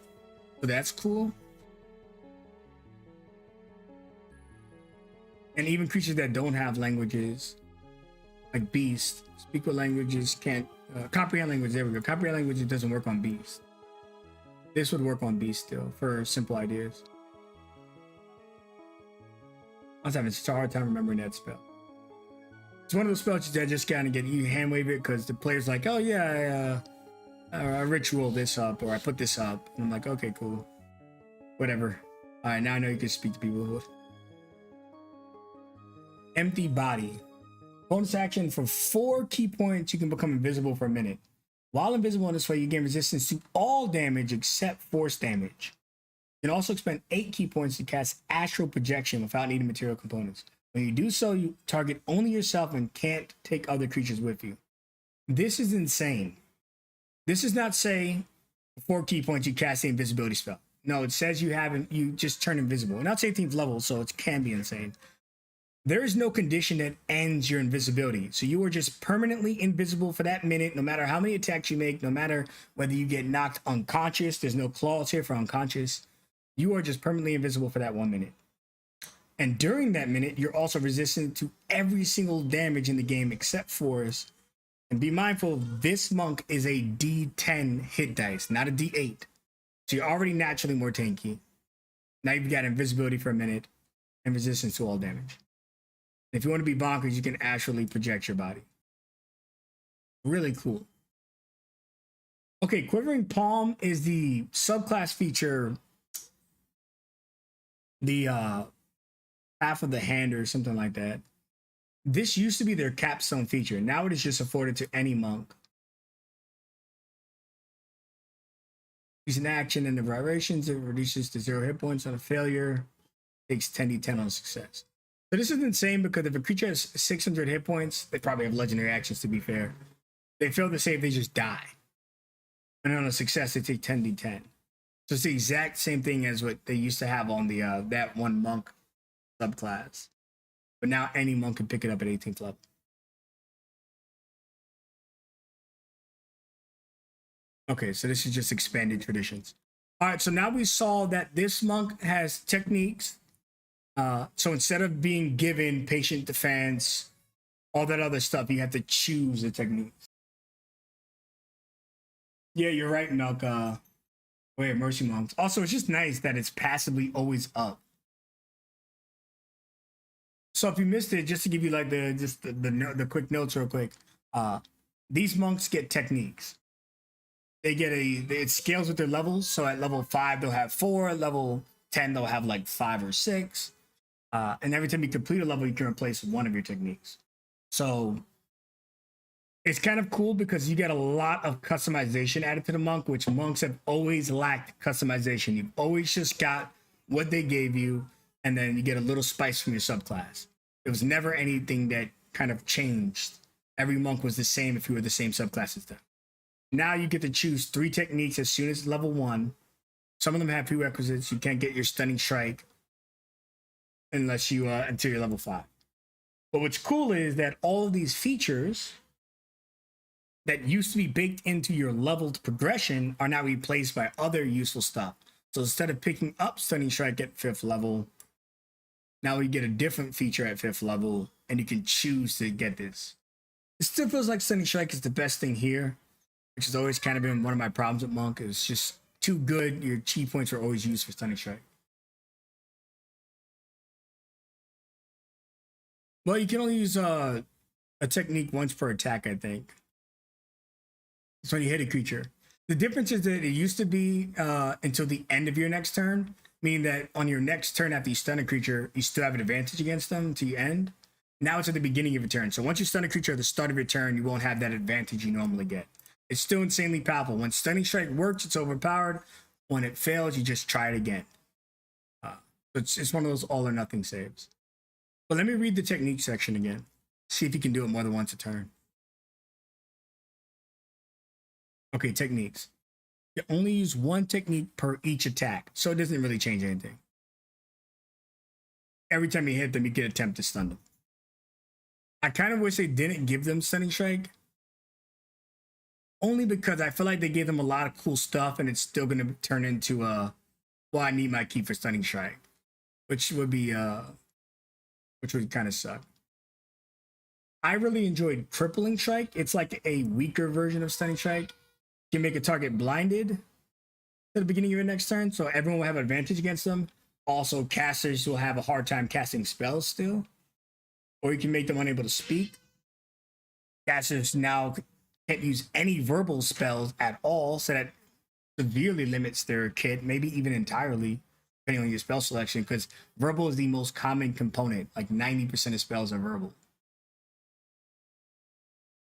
So that's cool. And even creatures that don't have languages, like beasts, speak with languages can't comprehend language. There we go. Comprehend language, it doesn't work on beasts. This would work on beasts still for simple ideas. I was having such a hard time remembering that spell. It's one of those spells that just kind of get you hand wave it because the player's like, oh yeah, I ritual this up or I put this up. And I'm like, okay, cool. Whatever. All right, now I know you can speak to people. Empty Body. Bonus action for 4 key points, you can become invisible for a minute. While invisible in this way, you gain resistance to all damage except force damage. You can also expend 8 key points to cast Astral Projection without needing material components. When you do so, you target only yourself and can't take other creatures with you. This is insane. This does not say 4 key points you cast the invisibility spell. No, it says you just turn invisible. And that's 18th level, so it can be insane. There is no condition that ends your invisibility. So you are just permanently invisible for that minute, no matter how many attacks you make, no matter whether you get knocked unconscious. There's no clause here for unconscious. You are just permanently invisible for that 1 minute. And during that minute, you're also resistant to every single damage in the game except force. And be mindful, this monk is a D10 hit dice, not a D8. So you're already naturally more tanky. Now you've got invisibility for a minute and resistance to all damage. If you want to be bonkers, you can actually project your body. Really cool. Okay, Quivering Palm is the subclass feature. The half of the hand or something like that. This used to be their capstone feature. Now it is just afforded to any monk. Use an action in the vibrations. It reduces to 0 hit points on a failure. Takes 10d10 on success. So this is insane because if a creature has 600 hit points, they probably have legendary actions to be fair. They fail to save, they just die. And on a success, they take 10d10. So it's the exact same thing as what they used to have on the that one monk subclass. But now any monk can pick it up at 18th level. Okay, so this is just expanded traditions. All right, so now we saw that this monk has techniques. So instead of being given patient defense, all that other stuff, you have to choose the techniques. Yeah, you're right, Milk. Wait, Mercy Monks. Also, it's just nice that it's passively always up. So if you missed it, just to give you like the quick notes real quick, these monks get techniques. They get it scales with their levels. So at level 5, they'll have 4. At level 10, they'll have like 5 or 6. And every time you complete a level, you can replace one of your techniques. So it's kind of cool because you get a lot of customization added to the monk, which monks have always lacked customization. You've always just got what they gave you, and then you get a little spice from your subclass. There was never anything that kind of changed. Every monk was the same if you were the same subclass as them. Now you get to choose 3 techniques as soon as level 1. Some of them have prerequisites. You can't get your stunning strike unless you until you're level 5. But what's cool is that all of these features that used to be baked into your leveled progression are now replaced by other useful stuff. So instead of picking up Stunning Strike at 5th level, now you get a different feature at 5th level, and you can choose to get this. It still feels like Stunning Strike is the best thing here, which has always kind of been one of my problems with Monk. It's just too good. Your chi points are always used for Stunning Strike. Well, you can only use a technique once per attack, I think. So when you hit a creature, the difference is that it used to be until the end of your next turn, meaning that on your next turn after you stun a creature, you still have an advantage against them to the end. Now it's at the beginning of your turn. So once you stun a creature at the start of your turn, you won't have that advantage you normally get. It's still insanely powerful. When Stunning Strike works, it's overpowered. When it fails, you just try it again. It's one of those all or nothing saves. But let me read the technique section again. See if you can do it more than once a turn. Okay, techniques. You only use one technique per each attack, so it doesn't really change anything. Every time you hit them, you can attempt to stun them. I kind of wish they didn't give them Stunning Strike. Only because I feel like they gave them a lot of cool stuff and it's still going to turn into well, I need my key for Stunning Strike. Which would be, which would kind of suck. I really enjoyed Crippling Strike. It's like a weaker version of Stunning Strike. You can make a target blinded at the beginning of your next turn, so everyone will have an advantage against them. Also, casters will have a hard time casting spells still. Or you can make them unable to speak. Casters now can't use any verbal spells at all, so that severely limits their kit, maybe even entirely, depending on your spell selection, because verbal is the most common component. Like 90% of spells are verbal.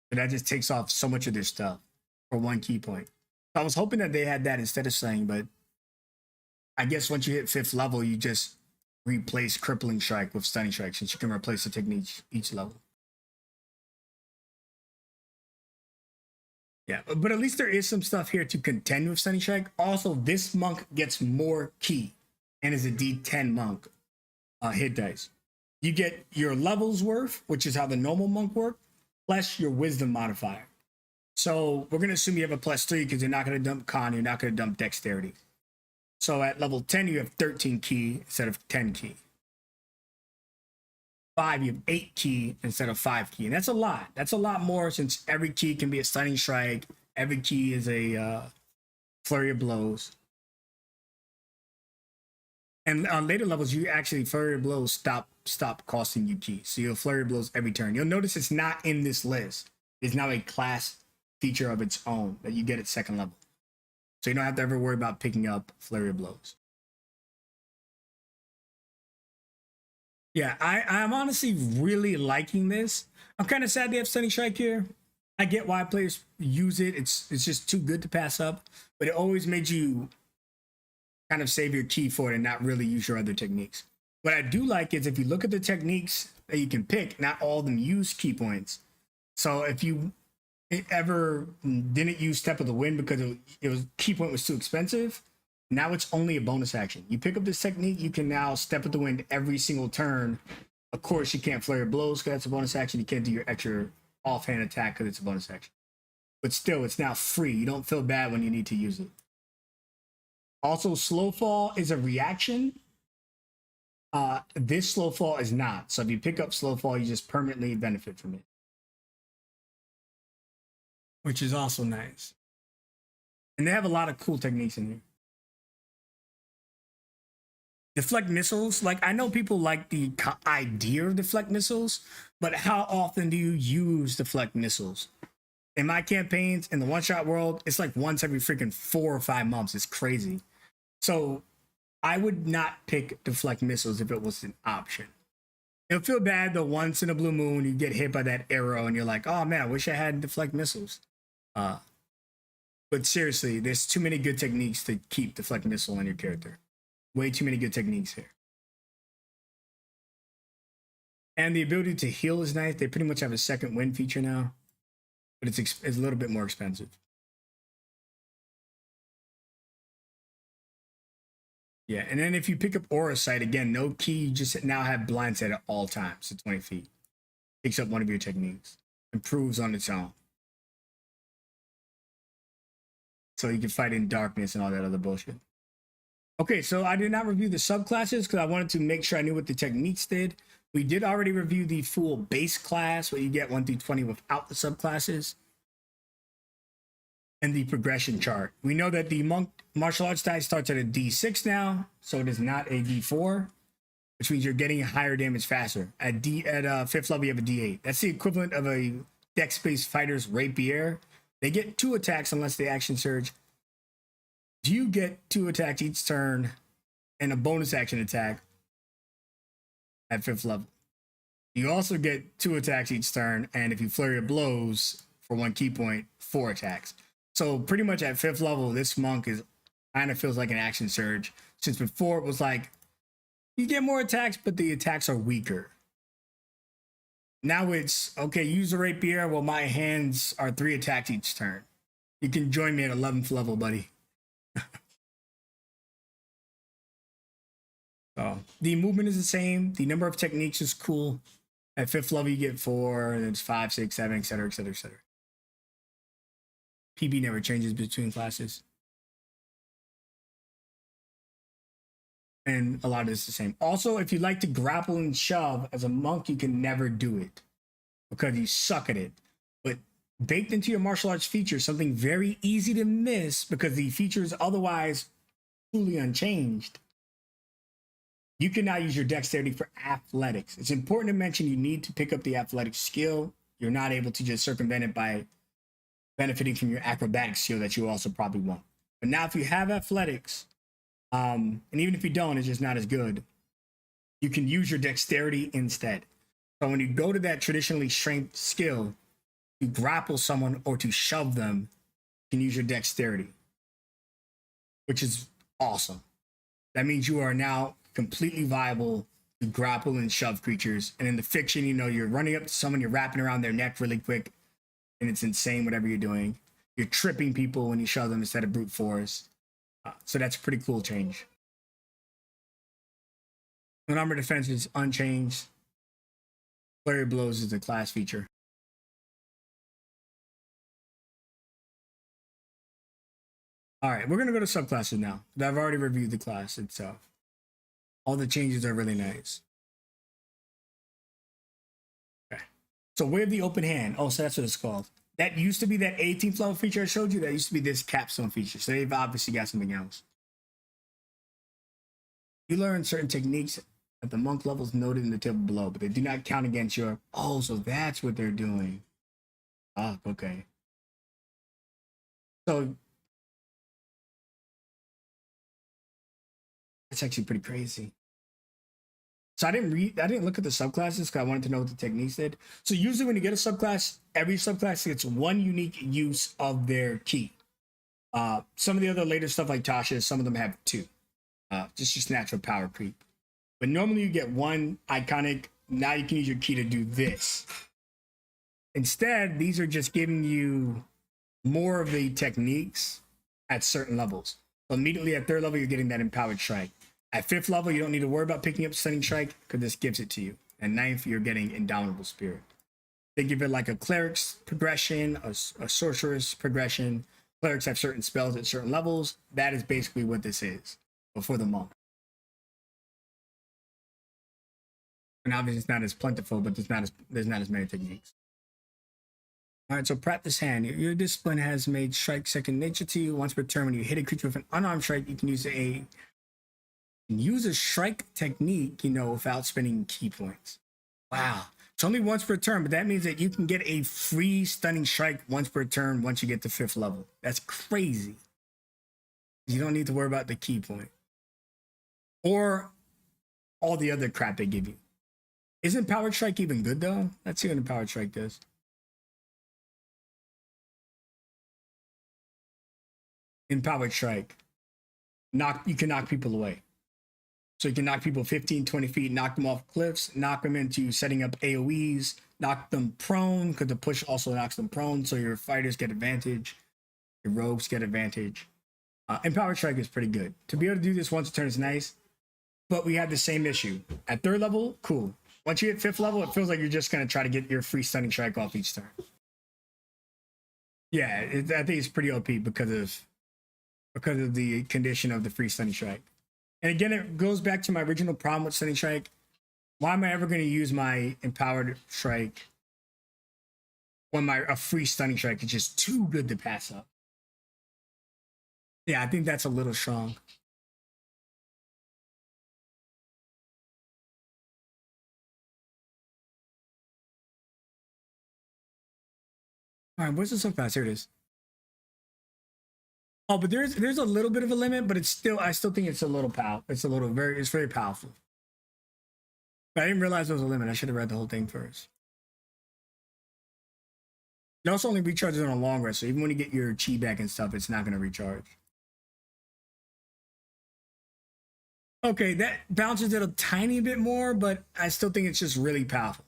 But that just takes off so much of their stuff for one key point. So I was hoping that they had that instead of slaying, but I guess once you hit 5th level, you just replace Crippling Strike with Stunning Strike, since you can replace the technique each level. Yeah, but at least there is some stuff here to contend with Stunning Strike. Also, this monk gets more key and is a D10 monk hit dice. You get your levels worth, which is how the normal monk works, plus your wisdom modifier. So we're going to assume you have a +3 because you're not going to dump con, you're not going to dump dexterity. So at level 10, you have 13 key instead of 10 key. 5, you have 8 key instead of 5 key. And that's a lot. That's a lot more, since every key can be a Stunning Strike. Every key is a Flurry of Blows. And on later levels, you actually Flurry of Blows stop costing you keys. So you'll Flurry of Blows every turn. You'll notice it's not in this list. It's now a class feature of its own that you get at 2nd level. So you don't have to ever worry about picking up Flurry of Blows. Yeah, I'm honestly really liking this. I'm kind of sad they have Stunning Strike here. I get why players use it. It's just too good to pass up. But it always made you kind of save your key for it and not really use your other techniques. What I do like is if you look at the techniques that you can pick, not all of them use key points. So if you ever didn't use Step of the Wind because it was key point was too expensive, now it's only a bonus action. You pick up this technique, you can now Step of the Wind every single turn. Of course, you can't Flurry of Blows because that's a bonus action. You can't do your extra offhand attack because it's a bonus action. But still, it's now free. You don't feel bad when you need to use it. Also, Slow Fall is a reaction. This Slow Fall is not. So if you pick up Slow Fall, you just permanently benefit from it, which is also nice. And they have a lot of cool techniques in here. Deflect missiles. Like, I know people like the idea of deflect missiles, but how often do you use deflect missiles? In my campaigns, in the one-shot world, it's like once every freaking 4 or 5 months. It's crazy. So I would not pick deflect missiles if it was an option. It'll feel bad though, once in a blue moon, you get hit by that arrow and you're like, oh man, I wish I had deflect missiles. But seriously, there's too many good techniques to keep deflect missile on your character. Way too many good techniques here. And the ability to heal is nice. They pretty much have a 2nd wind feature now, but it's a little bit more expensive. Yeah, and then if you pick up Aura Sight, again, no key, you just now have Blindsight at all times to 20 feet. Picks up one of your techniques. Improves on its own. So you can fight in darkness and all that other bullshit. Okay, so I did not review the subclasses because I wanted to make sure I knew what the techniques did. We did already review the full base class, where you get 1 through 20 without the subclasses, and the progression chart. We know that the monk martial arts die starts at a D6 now, so it is not a D4, which means you're getting higher damage faster. At 5th level, you have a D8. That's the equivalent of a dex-based fighter's rapier, They get 2 attacks unless they action surge. You get 2 attacks each turn and a bonus action attack at 5th level. You also get 2 attacks each turn, and if you flurry of blows for 1 key point, 4 attacks. So pretty much at 5th level, this monk is kind of feels like an action surge. Since before it was like you get more attacks, but the attacks are weaker. Now it's okay. Use a rapier. Well, my hands are 3 attacks each turn. You can join me at 11th level, buddy. So the movement is the same. The number of techniques is cool. At 5th level, you get 4, and it's 5, 6, 7, etc., etc., etc. PB never changes between classes. And a lot of this is the same. Also, if you like to grapple and shove, as a monk, you can never do it because you suck at it. But baked into your martial arts feature, something very easy to miss because the feature is otherwise truly unchanged. You can now use your dexterity for athletics. It's important to mention you need to pick up the athletic skill. You're not able to just circumvent it by benefiting from your acrobatic skill that you also probably want. But now if you have athletics, and even if you don't, it's just not as good, you can use your dexterity instead. So when you go to that traditionally strength skill, to grapple someone or to shove them, you can use your dexterity, which is awesome. That means you are now completely viable to grapple and shove creatures. And in the fiction, you know, you're running up to someone, you're wrapping around their neck really quick, and it's insane whatever you're doing. You're tripping people when you shove them instead of brute force. So that's a pretty cool change. When armor defense is unchanged, flurry of blows is a class feature. All right, we're gonna go to subclasses now. I've already reviewed the class itself. All the changes are really nice. Okay. So Way of the Open Hand. Oh, so that's what it's called. That used to be that 18th level feature I showed you. That used to be this Capstone feature. So they've obviously got something else. You learn certain techniques at the monk levels noted in the table below, but they do not count against your... Oh, so that's what they're doing. Ah, okay. So it's actually pretty crazy. So I didn't look at the subclasses because I wanted to know what the techniques did. So usually when you get a subclass, every subclass gets 1 unique use of their key. Some of the other later stuff like Tasha, some of them have 2. Just natural power creep. But normally you get 1 iconic. Now you can use your key to do this. Instead, these are just giving you more of the techniques at certain levels. So immediately at 3rd level, you're getting that empowered strike. At 5th level, you don't need to worry about picking up stunning strike because this gives it to you. And 9th, you're getting indomitable spirit. Think of it like a cleric's progression, a sorcerer's progression. Clerics have certain spells at certain levels. That is basically what this is before the monk. And obviously it's not as plentiful, but there's not as many techniques. All right, so practice hand. Your discipline has made strike second nature to you. Once per turn, when you hit a creature with an unarmed strike, you can use a strike technique, without spending key points. Wow. It's only once per turn, but that means that you can get a free stunning strike once per turn once you get to 5th level. That's crazy. You don't need to worry about the key point. Or all the other crap they give you. Isn't Powered Strike even good, though? Let's see what the Powered Strike does. In Powered Strike, you can knock people away. So you can knock people 15, 20 feet, knock them off cliffs, knock them into setting up AoEs, knock them prone, because the push also knocks them prone, so your fighters get advantage, your rogues get advantage. And Power Strike is pretty good. To be able to do this once a turn is nice, but we have the same issue. At 3rd level, cool. Once you hit 5th level, it feels like you're just going to try to get your free stunning strike off each turn. Yeah, I think it's pretty OP because of the condition of the free stunning strike. And again, it goes back to my original problem with Stunning Strike. Why am I ever going to use my Empowered Strike when a free Stunning Strike is just too good to pass up? Yeah, I think that's a little strong. All right, where's the subclass? Here it is. Oh, but there's a little bit of a limit, but it's still I still think it's a little powerful. It's very powerful. But I didn't realize there was a limit. I should have read the whole thing first. It also only recharges on a long rest, so even when you get your chi back and stuff, it's not going to recharge. Okay, that bounces it a tiny bit more, but I still think it's just really powerful.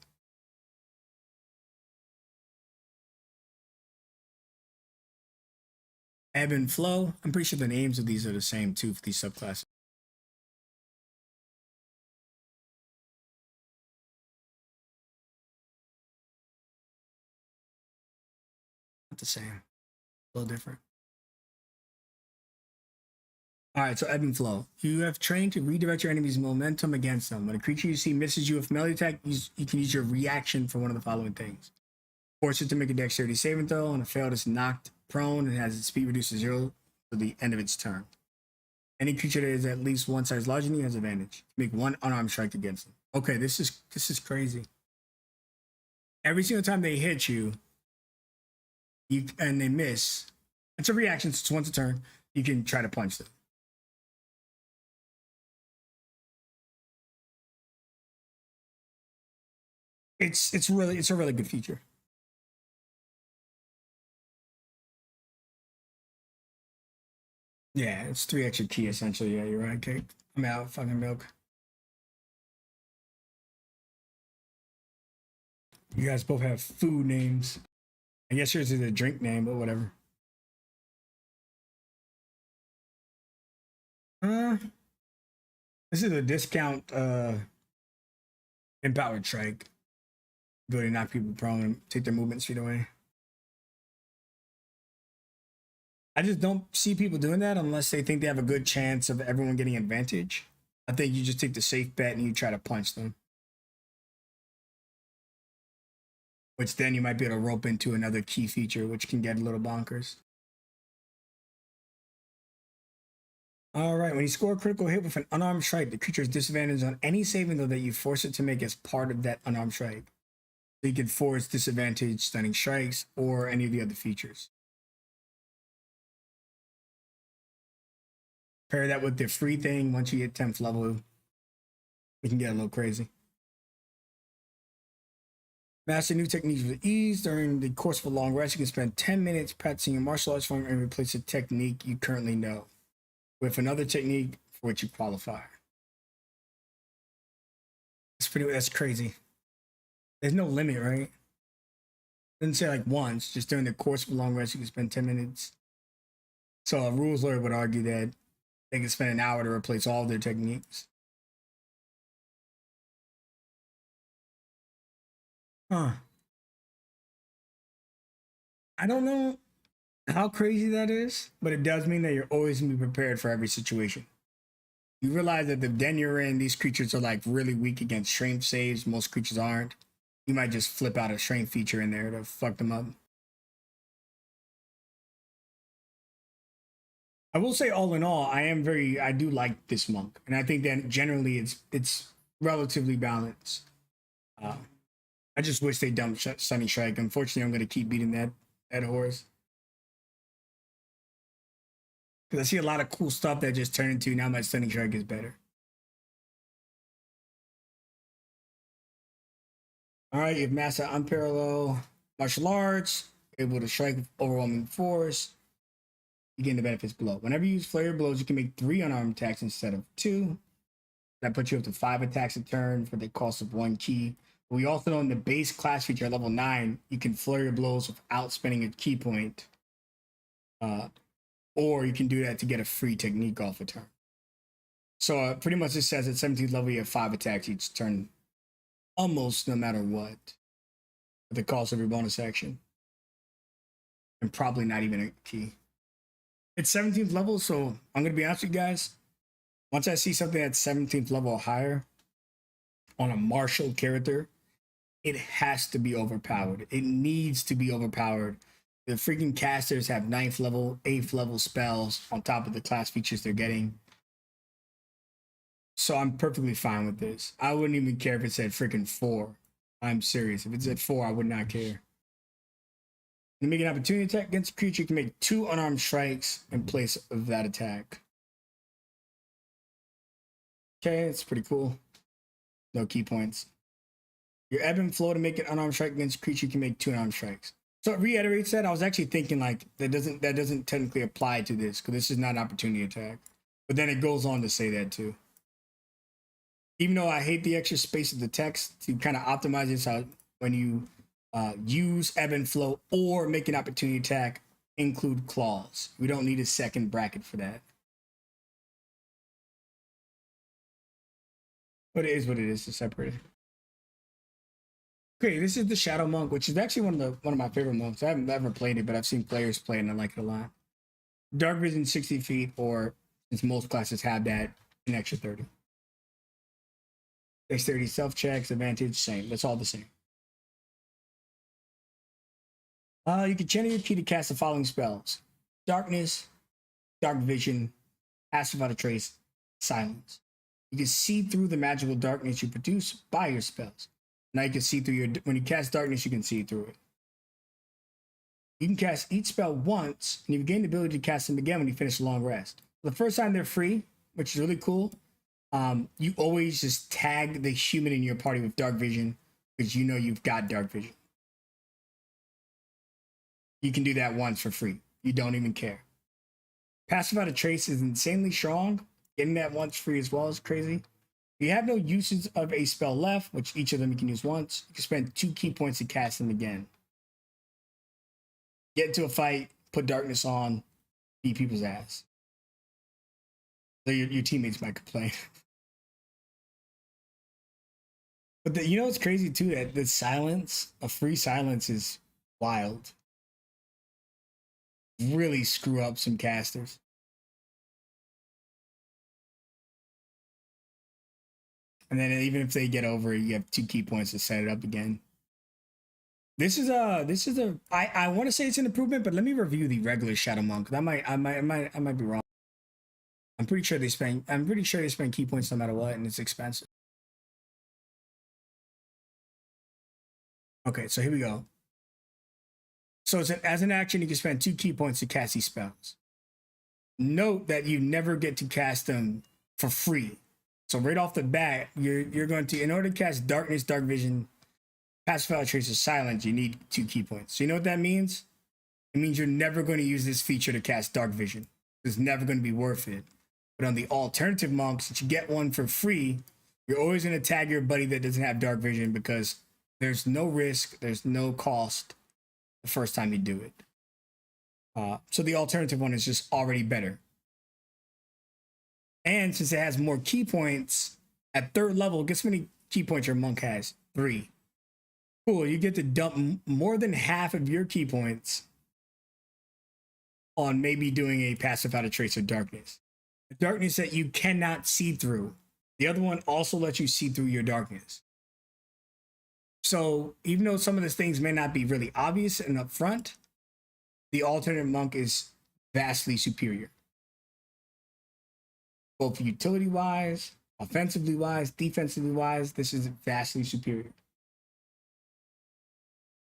Ebb and flow. I'm pretty sure the names of these are the same too for these subclasses. Not the same. A little different. All right, so ebb and flow. You have trained to redirect your enemy's momentum against them. When a creature you see misses you with melee attack, you can use your reaction for one of the following things. Force it to make a dexterity saving throw. On a failed, it's knocked prone and has its speed reduced to 0 to the end of its turn. Any creature that is at least one size larger than you has advantage. Make one unarmed strike against them. Okay, this is crazy. Every single time they hit you, and they miss, it's a reaction. So it's once a turn. You can try to punch them. It's a really good feature. Yeah, it's 3 extra key essentially. Yeah, you're right, Kate. I'm out. Fucking milk. You guys both have food names. I guess yours is a drink name, but whatever. Uh, this is a discount empowered strike. Go to knock people prone and take their movement speed away. I just don't see people doing that unless they think they have a good chance of everyone getting advantage. I think you just take the safe bet and you try to punch them. Which then you might be able to rope into another key feature, which can get a little bonkers. All right, when you score a critical hit with an unarmed strike, the creature is disadvantaged on any saving throw that you force it to make as part of that unarmed strike. So you can force disadvantage stunning strikes or any of the other features. Pair that with the free thing. Once you get 10th level, we can get a little crazy. Master new techniques with ease. During the course of a long rest, you can spend 10 minutes practicing your martial arts form and replace a technique you currently know with another technique for which you qualify. That's crazy. There's no limit, right? Doesn't say like once, just during the course of a long rest, you can spend 10 minutes. So a rules lawyer would argue that they can spend an hour to replace all of their techniques. Huh. I don't know how crazy that is, but it does mean that you're always gonna be prepared for every situation. You realize that the den you're in, these creatures are like really weak against strength saves. Most creatures aren't. You might just flip out a strength feature in there to fuck them up. I will say, all in all, I do like this monk, and I think that generally it's relatively balanced. Uh, I just wish they dumped Sunny Strike. Unfortunately, I'm going to keep beating that horse because I see a lot of cool stuff that just turned into now my Sunny Strike is better. All right, you've mastered unparalleled martial arts, able to strike with overwhelming force. You gain the benefits below. Whenever you use flurry blows, you can make 3 unarmed attacks instead of 2. That puts you up to 5 attacks a turn for the cost of 1 key. We also know in the base class feature at level 9, you can flurry blows without spending a key point. Or you can do that to get a free technique off a turn. So pretty much it says at 17th level you have 5 attacks each turn, almost no matter what, at the cost of your bonus action. And probably not even a key. It's 17th level, so I'm going to be honest with you guys. Once I see something at 17th level or higher on a martial character, it has to be overpowered. It needs to be overpowered. The freaking casters have 9th level, 8th level spells on top of the class features they're getting. So I'm perfectly fine with this. I wouldn't even care if it said freaking 4. I'm serious. If it's at 4, I would not care. You make an opportunity attack against a creature, you can make 2 unarmed strikes in place of that attack. Okay, it's pretty cool. No key points. Your ebb and flow to make an unarmed strike against a creature, you can make 2 unarmed strikes. So it reiterates that. I was actually thinking like that doesn't technically apply to this because this is not an opportunity attack. But then it goes on to say that too. Even though I hate the extra space of the text to kind of optimize this out when you use ebb and flow or make an opportunity attack, include clause. We don't need a second bracket for that. But it is what it is to separate it. Okay, this is the Shadow Monk, which is actually one of my favorite monks. I haven't ever played it, but I've seen players play it and I like it a lot. Dark vision 60 feet, or since most classes have that, an extra 30. Dexterity, self checks, advantage, same. That's all the same. You can channel your key to cast the following spells: Darkness, Dark Vision, Pass Without a Trace, Silence. You can see through the magical darkness you produce by your spells. Now you can see through when you cast darkness, you can see through it. You can cast each spell once, and you gain the ability to cast them again when you finish a long rest. The first time they're free, which is really cool. You always just tag the human in your party with dark vision because you know you've got dark vision. You can do that once for free. You don't even care. Pass Without a Trace is insanely strong. Getting that once free as well is crazy. If you have no uses of a spell left, which each of them you can use once, you can spend 2 key points to cast them again. Get into a fight, put darkness on, beat people's ass. So your teammates might complain. But you know what's crazy too? That the silence, a free silence, is wild. Really screw up some casters. And then even if they get over it, you have 2 key points to set it up again. I want to say it's an improvement, but let me review the regular Shadow Monk. I might be wrong. I'm pretty sure they spend key points no matter what, and it's expensive. Okay, so here we go. So as an action, you can spend 2 key points to cast these spells. Note that you never get to cast them for free. So right off the bat, you're going to, in order to cast Darkness, Dark Vision, Pass Without a Trace, or Silence, you need 2 key points. So you know what that means? It means you're never going to use this feature to cast Dark Vision. It's never going to be worth it. But on the alternative monks, since you get one for free, you're always going to tag your buddy that doesn't have Dark Vision because there's no risk, there's no cost the first time you do it. So the alternative one is just already better. And since it has more key points, at 3rd level, guess how many key points your monk has? 3. Cool, you get to dump more than half of your key points on maybe doing a Pass Without a Trace of darkness. The darkness that you cannot see through. The other one also lets you see through your darkness. So even though some of these things may not be really obvious and upfront, the alternate monk is vastly superior. Both utility-wise, offensively-wise, defensively-wise, this is vastly superior.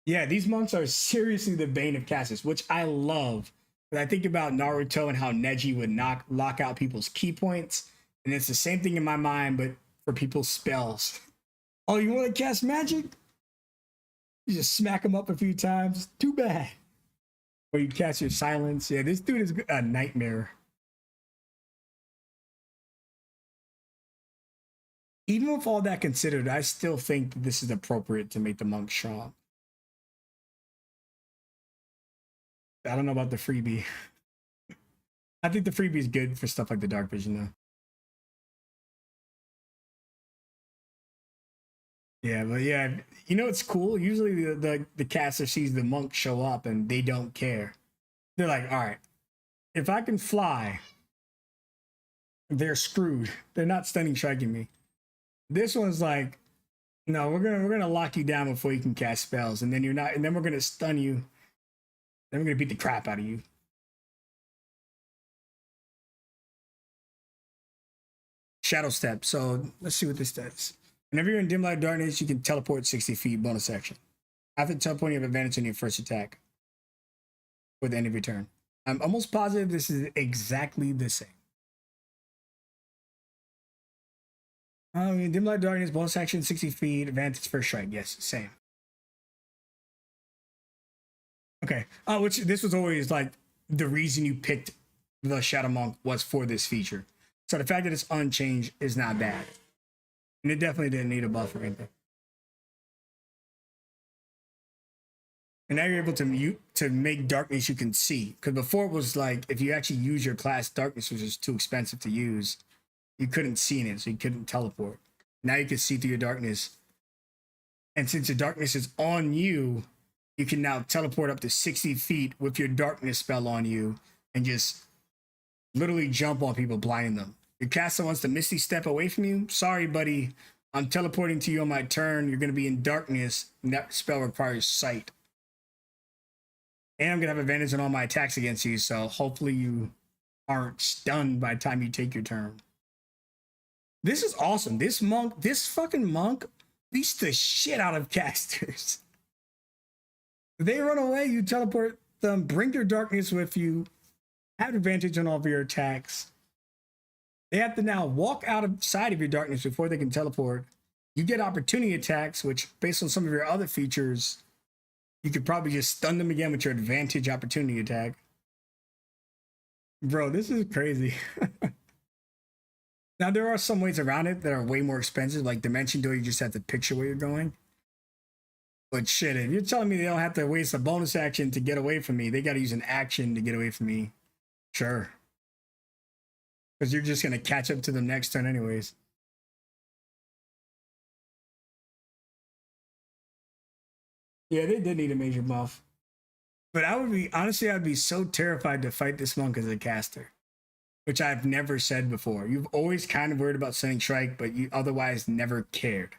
Yeah, these monks are seriously the bane of casters, which I love. But I think about Naruto and how Neji would lock out people's key points. And it's the same thing in my mind, but for people's spells. Oh, you want to cast magic? You just smack them up a few times. Too bad. Or you cast your silence. Yeah, this dude is a nightmare. Even with all that considered, I still think that this is appropriate to make the monk strong. I don't know about the freebie. I think the freebie is good for stuff like the dark vision though. Yeah, but yeah, you know it's cool. Usually the caster sees the monk show up and they don't care. They're like, all right, if I can fly, they're screwed. They're not stunning striking me. This one's like, no, we're gonna lock you down before you can cast spells, and then you're not, and then we're gonna stun you. Then we're gonna beat the crap out of you. Shadow Step. So let's see what this does. Whenever you're in dim light darkness, you can teleport 60 feet, bonus action. After teleporting, you have advantage on your first attack. for the end of your turn. I'm almost positive this is exactly the same. Dim light darkness, bonus action, 60 feet, advantage first strike. Yes, same. Okay. Which this was always like the reason you picked the Shadow Monk was for this feature. So the fact that it's unchanged is not bad. And it definitely didn't need a buff or anything. And now you're able to make darkness you can see. Because before it was like, if you actually use your class darkness, which is too expensive to use, you couldn't see in it, so you couldn't teleport. Now you can see through your darkness. And since your darkness is on you, you can now teleport up to 60 feet with your darkness spell on you and just literally jump on people, blinding them. Your caster wants to Misty Step away from you. Sorry, buddy. I'm teleporting to you on my turn. You're going to be in darkness, and that spell requires sight. And I'm going to have advantage on all my attacks against you, so hopefully you aren't stunned by the time you take your turn. This is awesome. This fucking monk beats the shit out of casters. They run away, you teleport them, bring your darkness with you, have advantage on all of your attacks. They have to now walk outside of your darkness before they can teleport. You get opportunity attacks, which based on some of your other features, you could probably just stun them again with your advantage opportunity attack. Bro, this is crazy. Now, there are some ways around it that are way more expensive, like Dimension Door, you just have to picture where you're going. But shit, if you're telling me they don't have to waste a bonus action to get away from me, they got to use an action to get away from me. Sure. Because you're just going to catch up to them next turn anyways. Yeah, they did need a major buff. But honestly, I'd be so terrified to fight this monk as a caster, which I've never said before. You've always kind of worried about sending strike, but you otherwise never cared.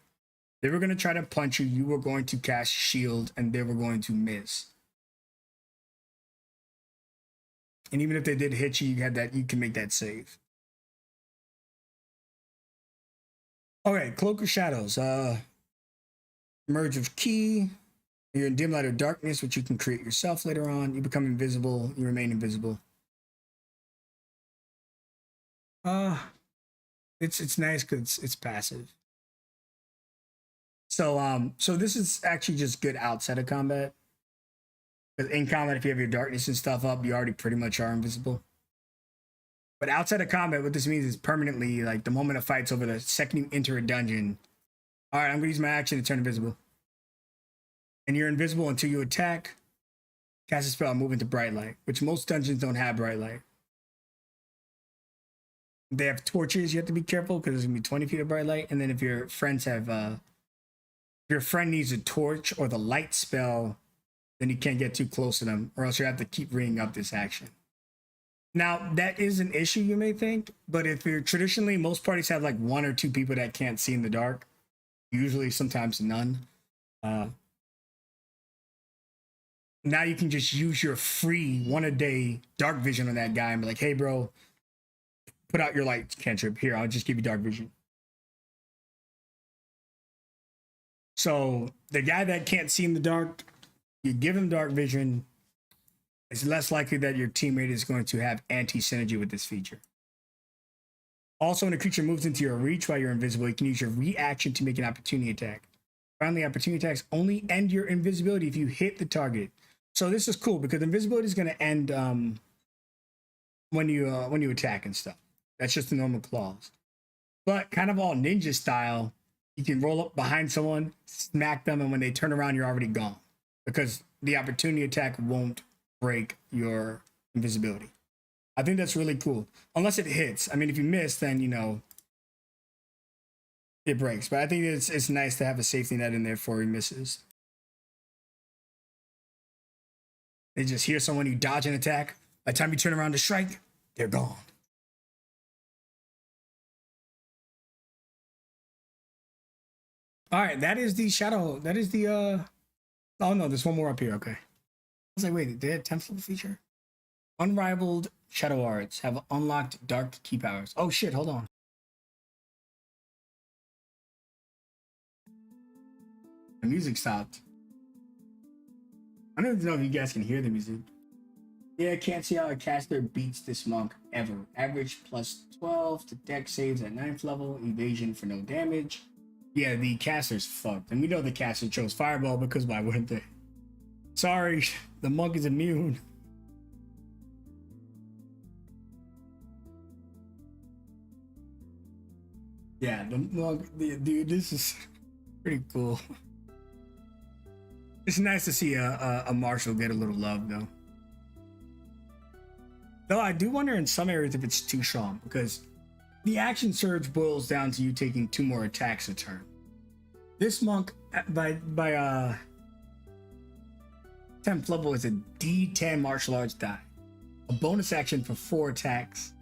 They were going to try to punch you, you were going to cast shield, and they were going to miss. And even if they did hit you, you can make that save. Okay, Cloak of Shadows. Merge of Key. You're in dim light or darkness, which you can create yourself later on. You become invisible. You remain invisible. It's nice because it's passive. So this is actually just good outside of combat. Because in combat, if you have your darkness and stuff up, you already pretty much are invisible. But outside of combat, what this means is permanently, like the moment a fight's over, the second you enter a dungeon, all right, I'm gonna use my action to turn invisible. And you're invisible until you attack, cast a spell, and move into bright light, which most dungeons don't have bright light. They have torches, you have to be careful because there's gonna be 20 feet of bright light. And then if your friends have, if your friend needs a torch or the light spell, then you can't get too close to them, or else you have to keep ringing up this action. Now, that is an issue, you may think, but if you're traditionally, most parties have like one or two people that can't see in the dark, usually sometimes none. Now you can just use your free one-a-day dark vision on that guy and be like, hey, bro, put out your light cantrip. Here, I'll just give you dark vision. So the guy that can't see in the dark, you give him dark vision, it's less likely that your teammate is going to have anti-synergy with this feature. Also, when a creature moves into your reach while you're invisible, you can use your reaction to make an opportunity attack. Finally, opportunity attacks only end your invisibility if you hit the target. So this is cool because invisibility is going to end when you attack and stuff. That's just the normal clause. But kind of all ninja style, you can roll up behind someone, smack them, and when they turn around, you're already gone because the opportunity attack won't break your invisibility. I think that's really cool. Unless it hits. I mean, if you miss, then, you know, it breaks. But I think it's nice to have a safety net in there for he misses. They just hear someone, you dodge an attack. By the time you turn around to strike, they're gone. All right, that is the shadow. That is the, oh no, there's one more up here, okay. I was like, wait, did they have 10th level feature? Unrivaled Shadow Arts have unlocked dark key powers. Oh shit, hold on. The music stopped. I don't even know if you guys can hear the music. Yeah, can't see how a caster beats this monk ever. Average plus 12 to deck saves at 9th level, evasion for no damage. Yeah, the caster's fucked. And we know the caster chose Fireball because why wouldn't they? Sorry, the monk is immune. Yeah, the monk, dude, this is pretty cool. It's nice to see a martial get a little love, though. Though I do wonder in some areas if it's too strong, because the action surge boils down to you taking 2 more attacks a turn. This monk, by 10th level, is a D10 martial arts die. A bonus action for 4 attacks.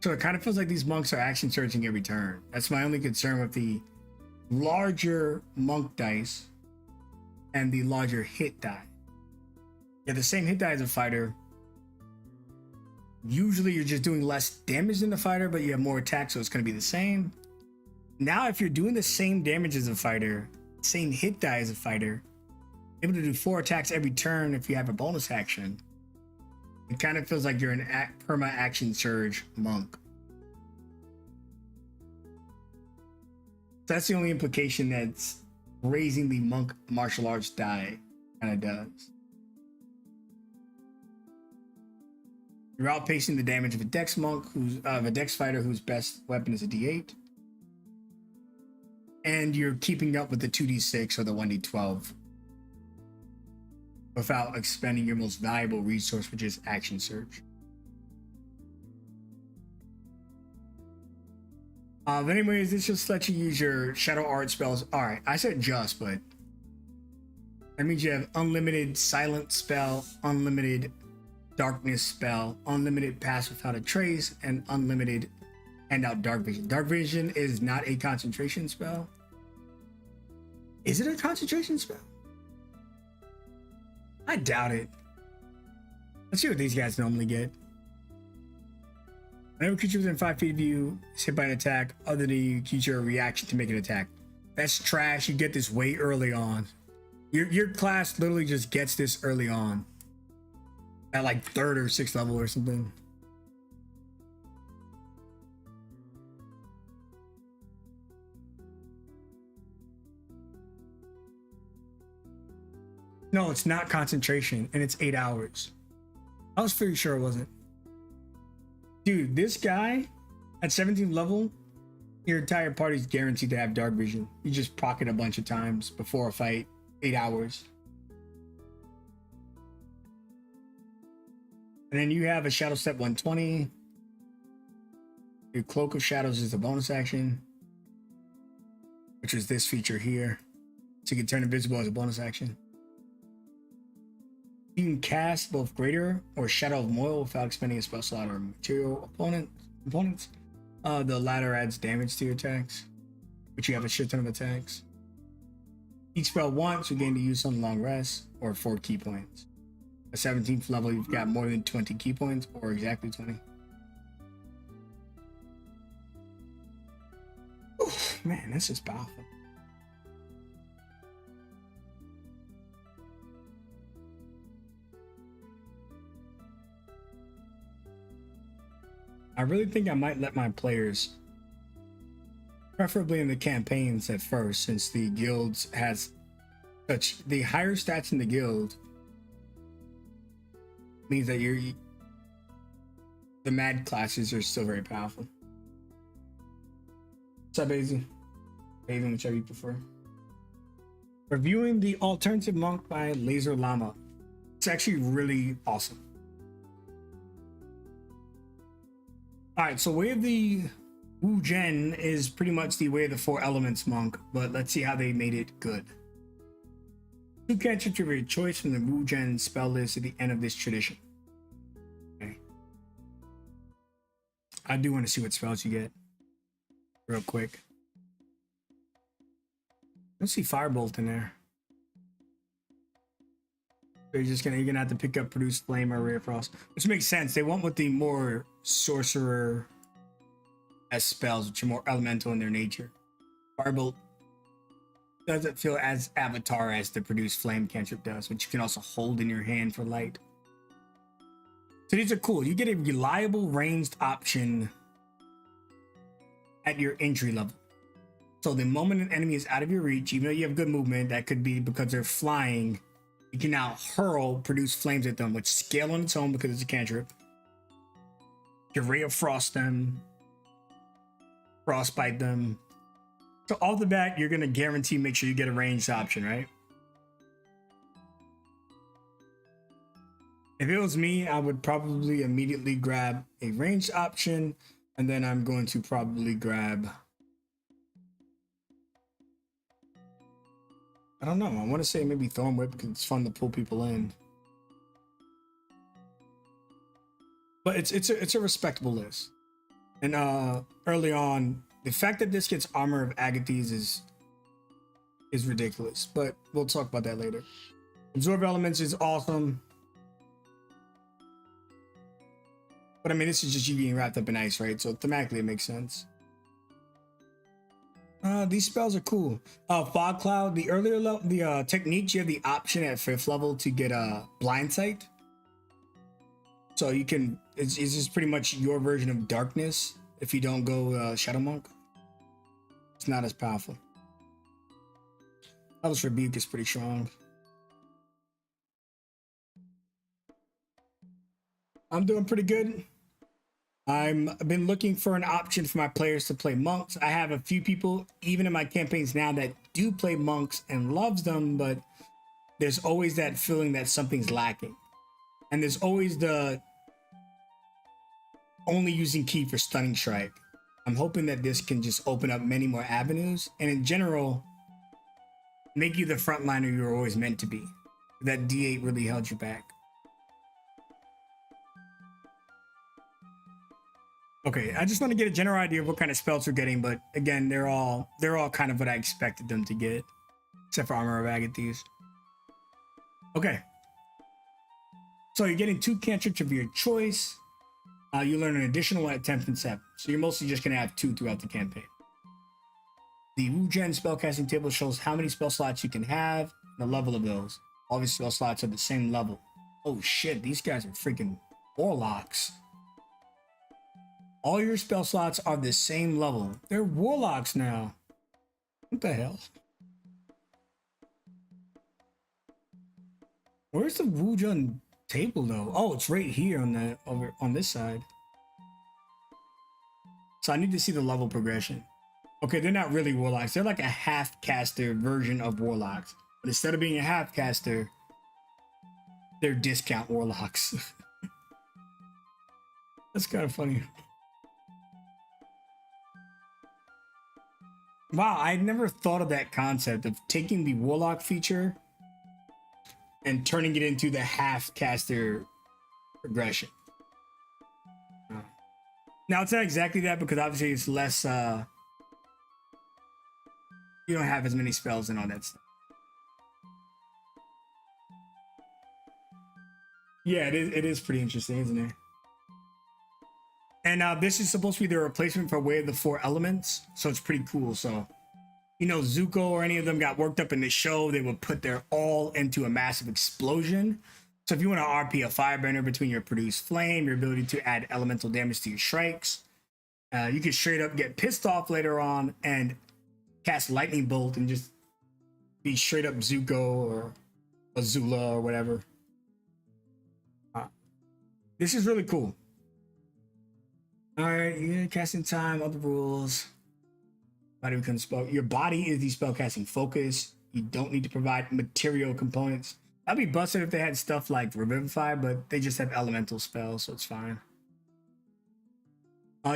So it kind of feels like these monks are action surging every turn. That's my only concern with the larger monk dice and the larger hit die. Yeah, the same hit die as a fighter. Usually you're just doing less damage than the fighter, but you have more attacks, so it's going to be the same. Now, if you're doing the same damage as a fighter, same hit die as a fighter, able to do 4 attacks every turn if you have a bonus action, it kind of feels like you're an perma action surge monk. So that's the only implication that's raising the monk martial arts die kind of does. You're outpacing the damage of a dex monk of a dex fighter whose best weapon is a d8. And you're keeping up with the 2d6 or the 1d12 without expending your most valuable resource, which is action surge. But anyways, this just lets you use your shadow art spells. All right, I said just, but that means you have unlimited silent spell, unlimited darkness spell, unlimited pass without a trace, and unlimited hand out dark vision. Dark vision is not a concentration spell. Is it a concentration spell? I doubt it. Let's see what these guys normally get. Whenever a creature within 5 feet of you is hit by an attack, other than you use your reaction to make an attack. That's trash. You get this way early on. Your class literally just gets this early on. At like 3rd or 6th level or something. No, it's not concentration, and it's 8 hours. I was pretty sure it wasn't. Dude, this guy at 17th level, your entire party's guaranteed to have dark vision. You just proc it a bunch of times before a fight, 8 hours. And then you have a Shadow Step 120. Your Cloak of Shadows is a bonus action, which is this feature here. So you can turn invisible as a bonus action. You can cast both Greater or Shadow of Moil without expending a spell slot or material opponents. The latter adds damage to your attacks, but you have a shit ton of attacks. Each spell once, you gain to use on long rest or 4 key points. At 17th level, you've got more than 20 key points, or exactly 20. Oof, man, this is powerful. I really think I might let my players, preferably in the campaigns at first, since the guilds has such the higher stats in the guild means that the mad classes are still very powerful. What's up, Azy? Haven, whichever you prefer. Reviewing the Alternative Monk by Laserllama. It's actually really awesome. Alright, so Way of the Wu Gen is pretty much the Way of the 4 Elements monk, but let's see how they made it good. 2 cantrips of your choice from the Wu Gen spell list at the end of this tradition. Okay. I do want to see what spells you get. Real quick. Let's see Firebolt in there. So you're gonna have to pick up Produce Flame or Ray of Frost, which makes sense. They went with the more sorcerer as spells, which are more elemental in their nature. Firebolt Doesn't feel as avatar as the produce flame cantrip does, which you can also hold in your hand for light. So these are cool. You get a reliable ranged option at your entry level. So the moment an enemy is out of your reach, even though you have good movement, that could be because they're flying, you can now hurl produce flames at them, which scale on its own because it's a cantrip. You can ray of frost them, frostbite them. So off the bat, you're gonna guarantee make sure you get a ranged option, right? If it was me, I would probably immediately grab a ranged option, and then I'm going to probably grab, I don't know, I want to say maybe Thorn Whip because it's fun to pull people in. But it's a respectable list. And early on, the fact that this gets Armor of Agathys is ridiculous, but we'll talk about that later. Absorb Elements is awesome. But I mean, this is just you being wrapped up in ice, right? So thematically it makes sense. These spells are cool. Fog Cloud, the earlier level, the techniques, you have the option at 5th level to get Blindsight. So you can, it's just pretty much your version of darkness if you don't go Shadow Monk. It's not as powerful. Hellish Rebuke is pretty strong. I'm doing pretty good. I've been looking for an option for my players to play monks. I have a few people, even in my campaigns now, that do play monks and loves them, but there's always that feeling that something's lacking. And there's always the only using key for Stunning Strike. I'm hoping that this can just open up many more avenues, and in general, make you the frontliner you were always meant to be. That D8 really held you back. Okay, I just want to get a general idea of what kind of spells we're getting, but again, they're all kind of what I expected them to get, except for Armor of Agathys. Okay, so you're getting 2 cantrips of your choice. You learn an additional at 10th and 7th, so you're mostly just gonna have 2 throughout the campaign. The Wugen spellcasting table shows how many spell slots you can have, and the level of those. All these spell slots are the same level. Oh shit, these guys are freaking warlocks. All your spell slots are the same level. They're warlocks now. What the hell? Where's the Wujun table though? Oh, it's right here on the over on this side. So I need to see the level progression. Okay, they're not really warlocks. They're like a half caster version of warlocks. But instead of being a half caster, they're discount warlocks. That's kind of funny. Wow, I never thought of that concept of taking the warlock feature and turning it into the half caster progression. Now it's not exactly that because obviously it's less you don't have as many spells and all that stuff. Yeah, it is pretty interesting, isn't it? And this is supposed to be the replacement for Way of the 4 Elements, so it's pretty cool. So, you know, Zuko or any of them got worked up in the show, they would put their all into a massive explosion. So if you want to RP a Fireburner between your produced flame, your ability to add elemental damage to your strikes, you can straight up get pissed off later on and cast Lightning Bolt and just be straight up Zuko or Azula or whatever. This is really cool. All right, yeah, casting time, other rules. Body becomes spell. Your body is the spellcasting focus. You don't need to provide material components. That'd be busted if they had stuff like Revivify, but they just have elemental spells, so it's fine.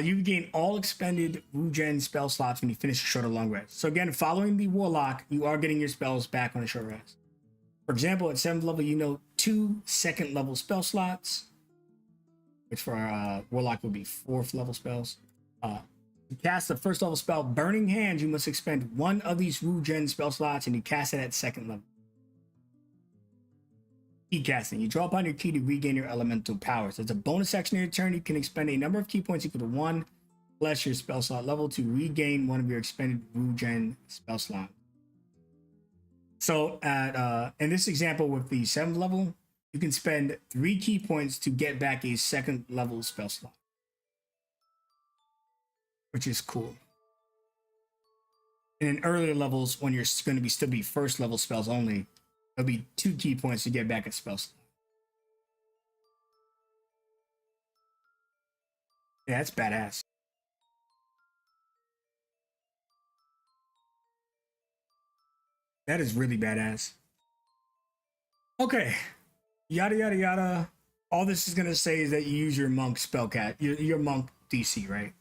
You gain all expended Wugen spell slots when you finish a short or long rest. So again, following the Warlock, you are getting your spells back on a short rest. For example, at 7th level, you know 2 2nd level spell slots, which for Warlock would be 4th level spells. To cast the 1st level spell, Burning Hands, you must expend 1 of these Wugen spell slots, and you cast it at 2nd level. Key casting. You draw upon your key to regain your elemental powers. As a bonus action in your turn, you can expend a number of key points equal to 1 plus your spell slot level to regain 1 of your expended Wugen spell slot. So at in this example with the 7th level, you can spend 3 key points to get back a 2nd level spell slot, which is cool. And in earlier levels, when you're going to be still be 1st level spells only, there'll be 2 key points to get back a spell slot. Yeah, that's badass. That is really badass. Okay, yada yada yada. All this is gonna say is that you use your monk spellcast, your monk DC, right?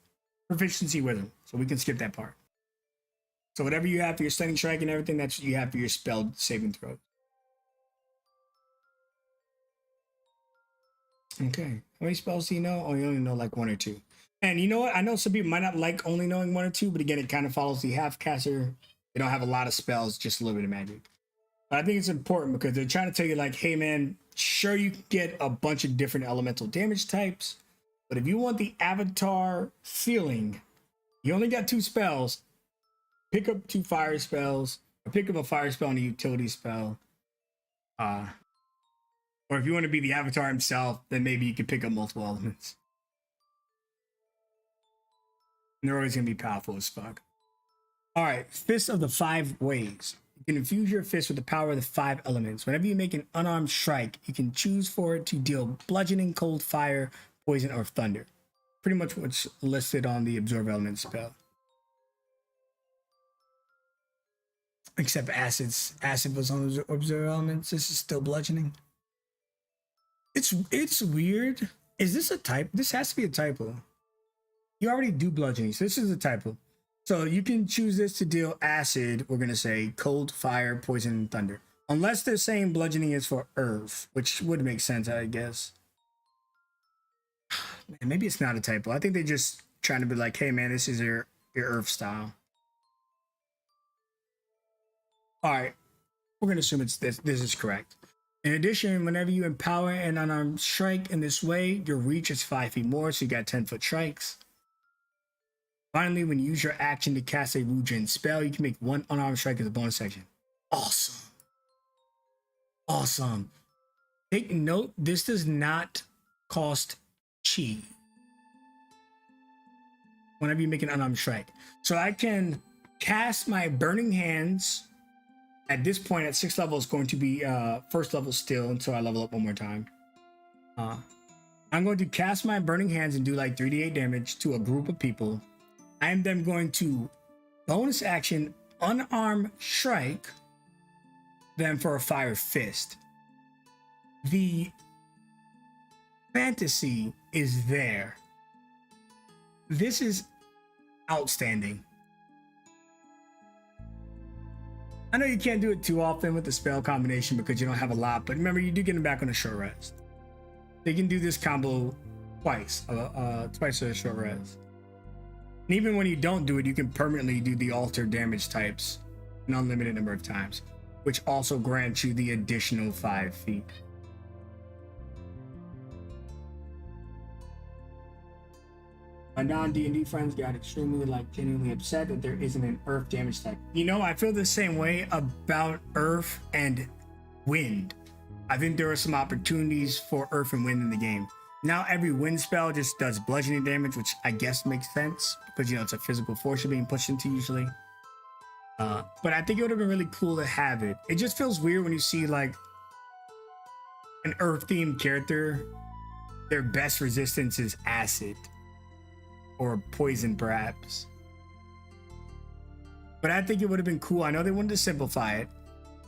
Proficiency with them, so we can skip that part. So whatever you have for your stunning strike and everything, that's what you have for your spell saving throw. Okay, how many spells do you know? Oh, you only know like 1 or 2. And you know what? I know some people might not like only knowing 1 or 2, but again, it kind of follows the half caster. They don't have a lot of spells, just a little bit of magic. But I think it's important because they're trying to tell you, like, hey man, sure you can get a bunch of different elemental damage types, but if you want the avatar feeling, you only got 2 spells. Pick up 2 fire spells, or pick up a fire spell and a utility spell. Or if you want to be the avatar himself, then maybe you can pick up multiple elements. And they're always going to be powerful as fuck. All right, Fist of the 5 Ways. You can infuse your fist with the power of the 5 elements. Whenever you make an unarmed strike, you can choose for it to deal bludgeoning, cold, fire, poison, or thunder. Pretty much what's listed on the absorb element spell. Except acids. Acid was on absorb elements. This is still bludgeoning. It's weird. Is this a type? This has to be a typo. You already do bludgeoning, so this is a typo. So you can choose this to deal acid. We're gonna say cold, fire, poison, and thunder. Unless they're saying bludgeoning is for earth, which would make sense, I guess. Man, maybe it's not a typo. I think they're just trying to be like, hey man, this is your earth style. All right, we're gonna assume it's this. This is correct. In addition, whenever you empower an unarmed strike in this way, your reach is 5 feet more, so you got 10-foot strikes. Finally, when you use your action to cast a Wujin spell, you can make 1 unarmed strike as a bonus action. Awesome. Awesome. Take note, this does not cost chi whenever you make an unarmed strike. So I can cast my Burning Hands. At this point, at 6th level, it's going to be 1st level still until I level up 1 more time. I'm going to cast my Burning Hands and do like 3d8 damage to a group of people. I am then going to bonus action unarmed strike them for a fire fist. The fantasy is there. This is outstanding. I know you can't do it too often with the spell combination because you don't have a lot, but remember, you do get them back on a short rest. They can do this combo twice a short rest. And even when you don't do it, you can permanently do the alter damage types an unlimited number of times, which also grants you the additional 5 feet. My non-D&D friends got extremely, genuinely upset that there isn't an earth damage type. You know, I feel the same way about earth and wind. I think there are some opportunities for earth and wind in the game. Now every wind spell just does bludgeoning damage, which I guess makes sense because, you know, it's a physical force you're being pushed into usually. But I think it would have been really cool to have it. It just feels weird when you see like an earth-themed character, their best resistance is acid. Or poison, perhaps. But I think it would have been cool. I know they wanted to simplify it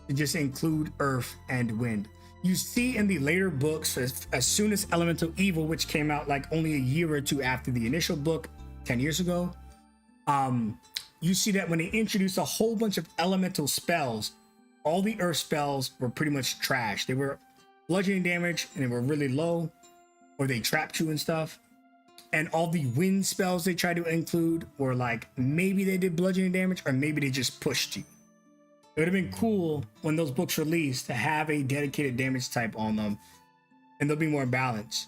to just include earth and wind. You see in the later books, as soon as Elemental Evil, which came out like only a year or 2 after the initial book, 10 years ago, you see that when they introduced a whole bunch of elemental spells, all the earth spells were pretty much trash. They were bludgeoning damage and they were really low, or they trapped you and stuff. And all the wind spells they tried to include were like, maybe they did bludgeoning damage or maybe they just pushed you. It would have been cool when those books released to have a dedicated damage type on them, and they'll be more balanced.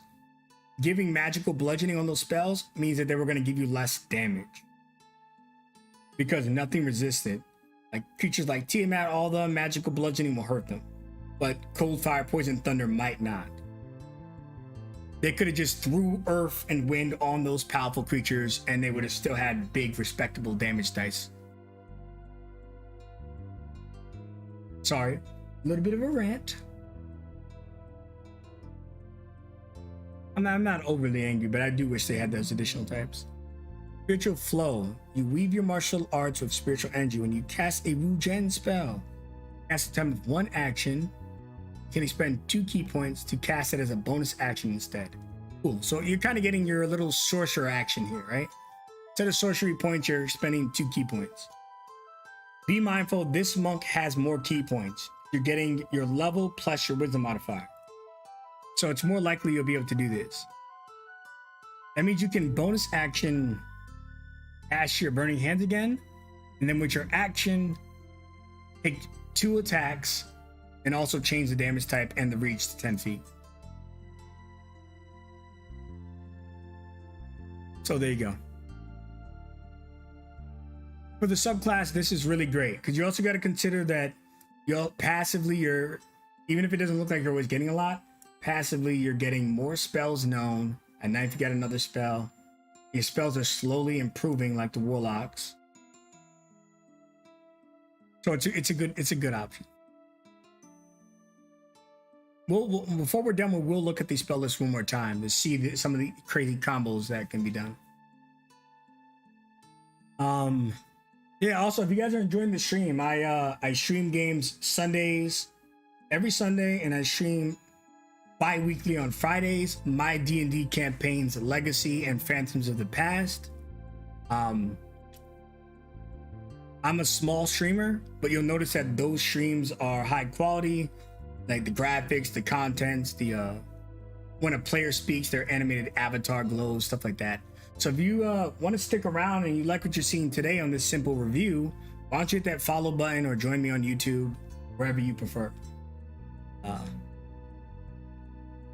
Giving magical bludgeoning on those spells means that they were going to give you less damage because nothing resistant Like creatures like Tiamat, all the magical bludgeoning will hurt them, but cold, fire, poison, thunder might not. They could have just threw earth and wind on those powerful creatures and they would have still had big, respectable damage dice. Sorry, a little bit of a rant. I'm not overly angry, but I do wish they had those additional types. Spiritual flow. You weave your martial arts with spiritual energy. When you cast a Wu-Gen spell, cast a time of 1 action, can expend 2 key points to cast it as a bonus action instead. Cool. So you're kind of getting your little sorcerer action here, right? Instead of sorcery points, you're spending 2 key points. Be mindful, this monk has more key points. You're getting your level plus your wisdom modifier. So it's more likely you'll be able to do this. That means you can bonus action cast your burning hands again, and then with your action, take 2 attacks and also change the damage type and the reach to 10 feet. So there you go. For the subclass, this is really great because you also got to consider that you're even if it doesn't look like you're always getting a lot, passively you're getting more spells known. At night, if you get another spell, your spells are slowly improving like the warlocks. So it's a good option. We'll before we're done, we'll look at the spell list one more time to see some of the crazy combos that can be done. Yeah. Also, if you guys are enjoying the stream, I stream games Sundays, every Sunday, and I stream bi-weekly on Fridays. My D&D campaigns, Legacy and Phantoms of the Past. I'm a small streamer, but you'll notice that those streams are high quality. Like the graphics, the contents, when a player speaks, their animated avatar glows, stuff like that. So if you want to stick around and you like what you're seeing today on this simple review, why don't you hit that follow button or join me on YouTube, wherever you prefer.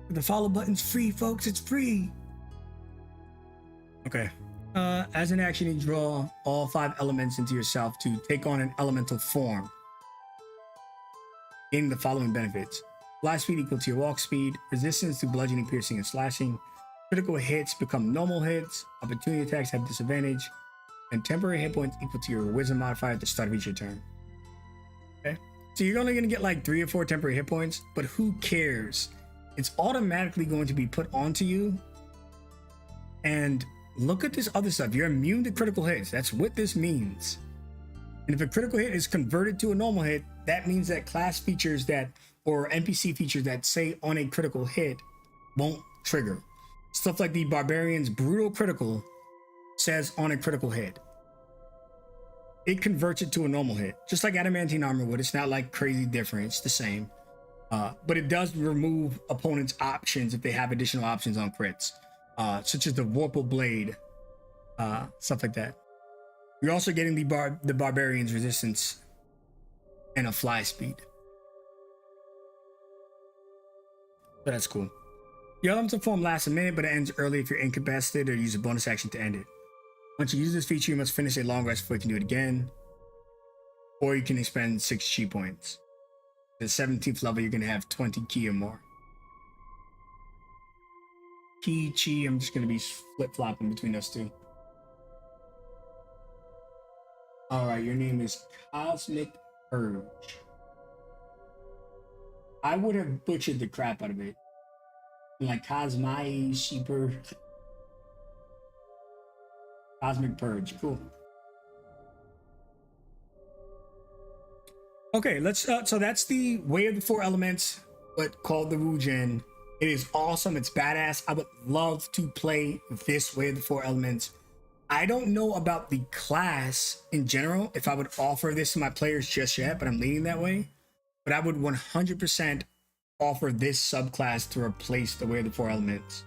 The follow button's free, folks. It's free. Okay. As an action, you draw all 5 elements into yourself to take on an elemental form. Gaining the following benefits: fly speed equal to your walk speed, resistance to bludgeoning, piercing, and slashing, critical hits become normal hits, opportunity attacks have disadvantage, and temporary hit points equal to your wisdom modifier at the start of each turn. Okay, so you're only going to get like 3 or 4 temporary hit points, but who cares? It's automatically going to be put onto you. And look at this other stuff. You're immune to critical hits. That's what this means. And if a critical hit is converted to a normal hit, that means that class features or NPC features that say on a critical hit won't trigger. Stuff like the Barbarian's brutal critical says on a critical hit. It converts it to a normal hit. Just like adamantine armor would. It's not like crazy different. It's the same. But it does remove opponents' options if they have additional options on crits. Such as the Vorpal Blade. Stuff like that. You're also getting the Barbarian's resistance and a fly speed. So that's cool. Your elemental form lasts a minute, but it ends early if you're incapacitated or use a bonus action to end it. Once you use this feature, you must finish a long rest before you can do it again. Or you can expend 6 chi points. At the 17th level, you're going to have 20 ki or more. Ki, chi, I'm just going to be flip-flopping between those two. Alright, your name is Cosmic Purge. I would have butchered the crap out of it. Like Cosmai Sheeper. Cosmic Purge, cool. Okay, let's so that's the Way of the 4 Elements, but called the Wu-Gen. It is awesome, it's badass. I would love to play this Way of the 4 Elements. I don't know about the class in general, if I would offer this to my players just yet, but I'm leaning that way. But I would 100% offer this subclass to replace the Way of the 4 Elements.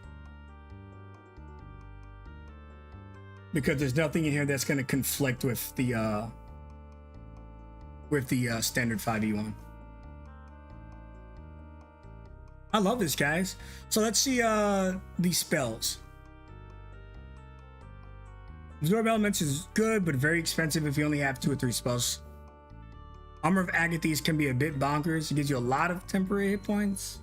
Because there's nothing in here that's going to conflict with the standard 5e1. I love this, guys. So let's see these spells. Absorb Elements is good, but very expensive if you only have 2 or 3 spells. Armor of Agathis can be a bit bonkers. It gives you a lot of temporary hit points.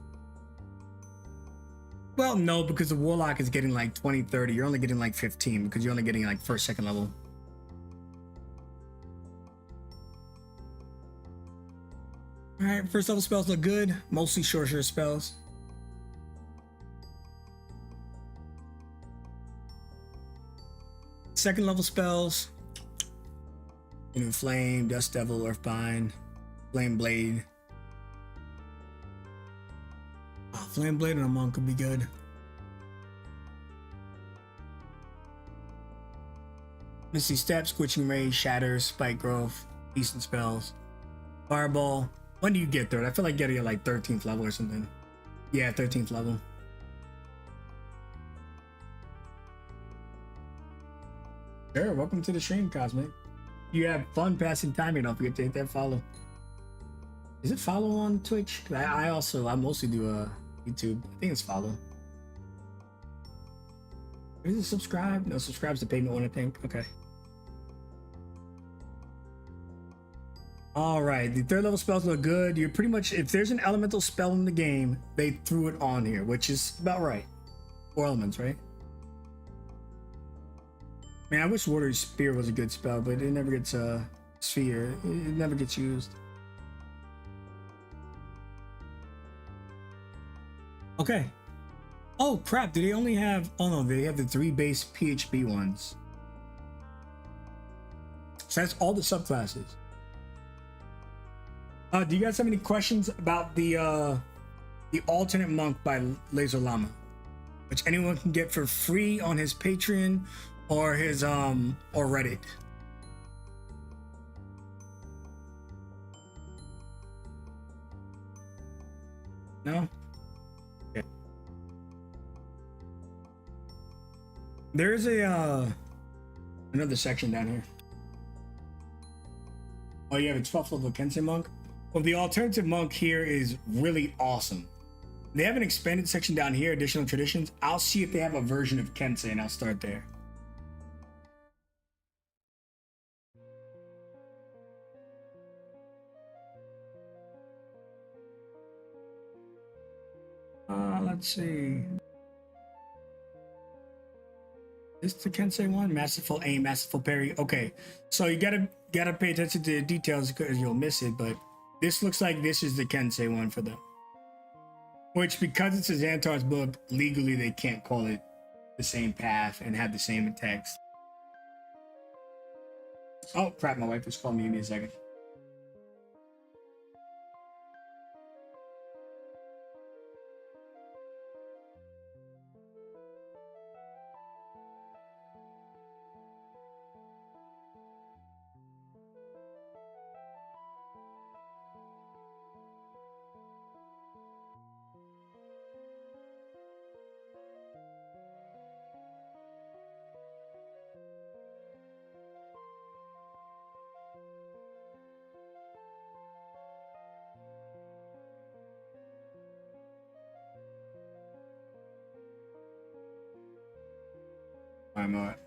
Well, no, because the Warlock is getting like 20, 30. You're only getting like 15 because you're only getting like first, second level. All right, first level spells look good. Mostly short spells. Second level spells. You know, Flame, Dust Devil, Earthbind, Flame Blade. Oh, Flame Blade and a Monk could be good. Misty Step, Squitching Ray, Shatter, Spike Growth, decent spells. Fireball. When do you get third? I feel like getting at like 13th level or something. Yeah, 13th level. Sure, welcome to the stream, Cosmic. You have fun passing time, you don't forget to hit that follow. Is it follow on Twitch? I mostly do YouTube. I think it's follow. Is it subscribe? No, subscribe's the payment one, I think. Okay. All right, the third level spells look good. You're pretty much, if there's an elemental spell in the game, they threw it on here, which is about right. 4 elements, right? Man, I wish Water Spear was a good spell, but it never gets Sphere. It never gets used. Okay. Oh crap! Do they only have? Oh no, they have the 3 base PHB ones. So that's all the subclasses. Do you guys have any questions about the alternate monk by Laserllama, which anyone can get for free on his Patreon or his or Reddit? No? Okay. There's a another section down here. Oh, you have a 12th level Kensei monk? Well, the alternative monk here is really awesome. They have an expanded section down here, additional traditions. I'll see if they have a version of Kensei and I'll start there. Let's see. Is the Kensei one? Masterful aim, masterful parry. Okay, so you gotta pay attention to the details because you'll miss it, but this looks like this is the Kensei one for them. Which, because it's a Xantar's book, legally they can't call it the same path and have the same text. Oh crap, my wife just called me. Give me a second.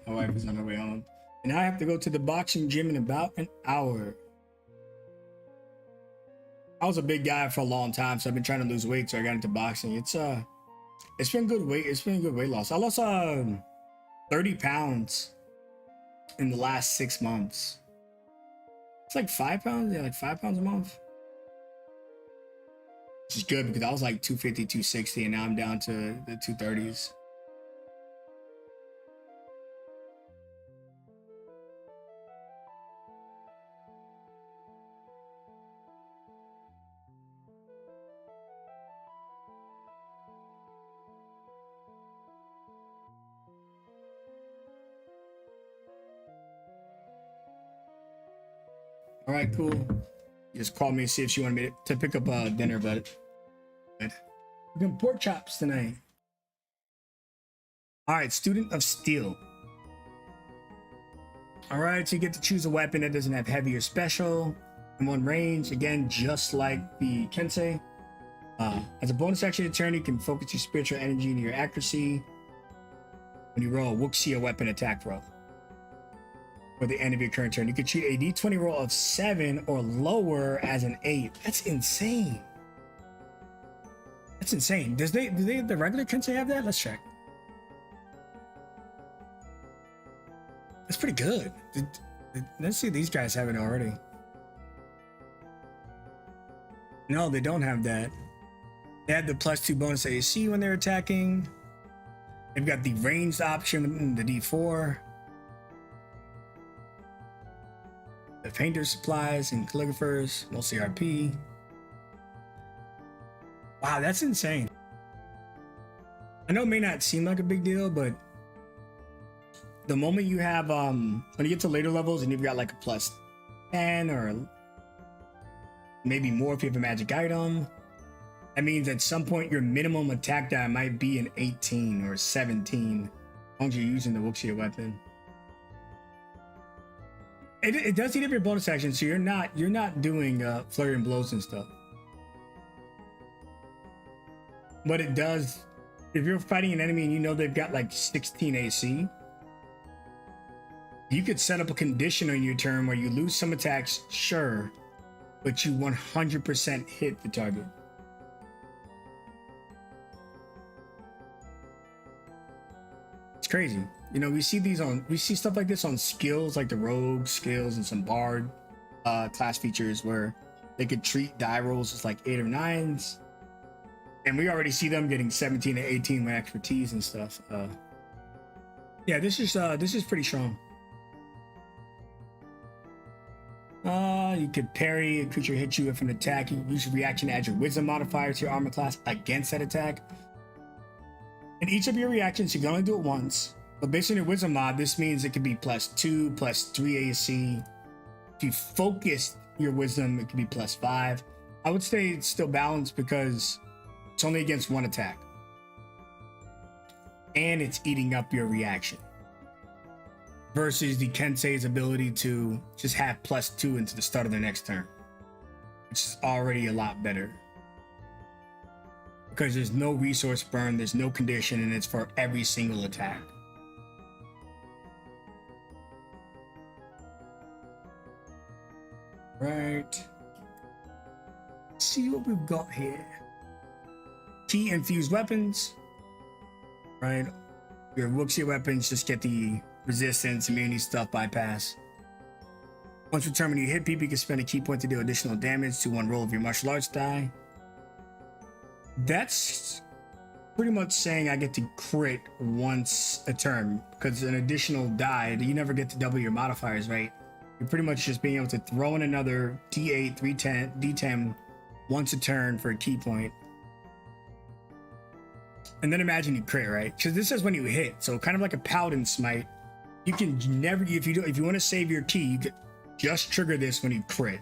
My wife is on her way home. And I have to go to the boxing gym in about an hour. I was a big guy for a long time, so I've been trying to lose weight, so I got into boxing. It's been good weight. It's been good weight loss. I lost 30 pounds in the last 6 months. It's like 5 pounds. Yeah, like 5 pounds a month. Which is good because I was like 250, 260, and now I'm down to the 230s. All right, cool. Just called me to see if she wanted me to pick up dinner, but we're doing pork chops tonight. All right, Student of Steel. All right, so you get to choose a weapon that doesn't have heavy or special in one range. Again, just like the Kensei. As a bonus action in turn, you can focus your spiritual energy into your accuracy when you roll a Wuxia weapon attack roll. for the end of your current turn. You can treat a d20 roll of 7 or lower as an 8. That's insane. That's insane. Do the regular Kensei have that? Let's check. That's pretty good. Let's see if these guys have it already. No, they don't have that. They have the +2 bonus AC when they're attacking. They've got the ranged option within the D4. The painter supplies and calligraphers, mostly RP. Wow, that's insane. I know it may not seem like a big deal, but the moment you have, when you get to later levels and you've got like a +10 or maybe more if you have a magic item, that means at some point your minimum attack die might be an 18 or 17 as long as you're using the Wuxia weapon. It does eat up your bonus action, so you're not doing flurry and blows and stuff. But it does, if you're fighting an enemy and you know they've got like 16 AC, you could set up a condition on your turn where you lose some attacks, sure, but you 100% hit the target. It's crazy. You know, we see stuff like this on skills like the rogue skills and some bard class features where they could treat die rolls as like 8 or 9s. And we already see them getting 17 to 18 with expertise and stuff. Yeah, this is pretty strong. You could parry a creature hits you with an attack. You use your reaction to add your wisdom modifier to your armor class against that attack. And each of your reactions, you can only do it once. But based on your wisdom mod, this means it could be +2, +3 AC. If you focus your wisdom, it could be +5. I would say it's still balanced because it's only against one attack. And it's eating up your reaction. Versus the Kensei's ability to just have +2 into the start of their next turn. Which is already a lot better. Because there's no resource burn, there's no condition, and it's for every single attack. Right. Let's see what we've got here. Key infused weapons. Right. Your Wuxia weapons just get the resistance, immunity stuff bypass. Once per turn when you hit people, you can spend a key point to do additional damage to one roll of your martial arts die. That's pretty much saying I get to crit once a turn because an additional die, you never get to double your modifiers, right? You're pretty much just being able to throw in another D8, D10 once a turn for a key point. And then imagine you crit, right? Because this is when you hit, so kind of like a paladin smite. You can never, if you want to save your key, you can just trigger this when you crit.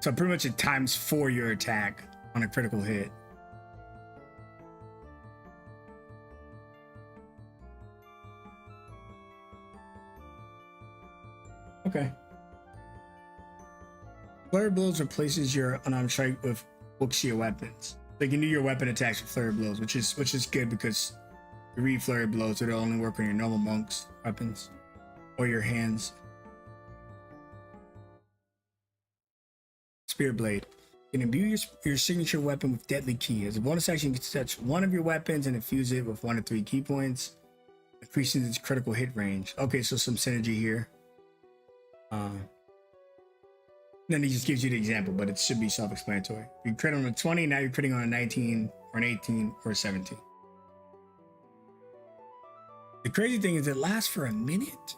So pretty much it times 4 your attack on a critical hit. Okay. Flurry blows replaces your unarmed strike with Wuxia weapons. So you can do your weapon attacks with flurry blows, which is good because you read flurry blows, it'll only work on your normal monk's weapons or your hands. Spear blade. You can imbue your signature weapon with deadly key. As a bonus action, you can touch one of your weapons and infuse it with 1 to 3 key points, increasing its critical hit range. Okay, so some synergy here. Then he just gives you the example, but it should be self-explanatory. You crit on a 20, now you're critting on a 19 or an 18 or a 17. The crazy thing is it lasts for a minute.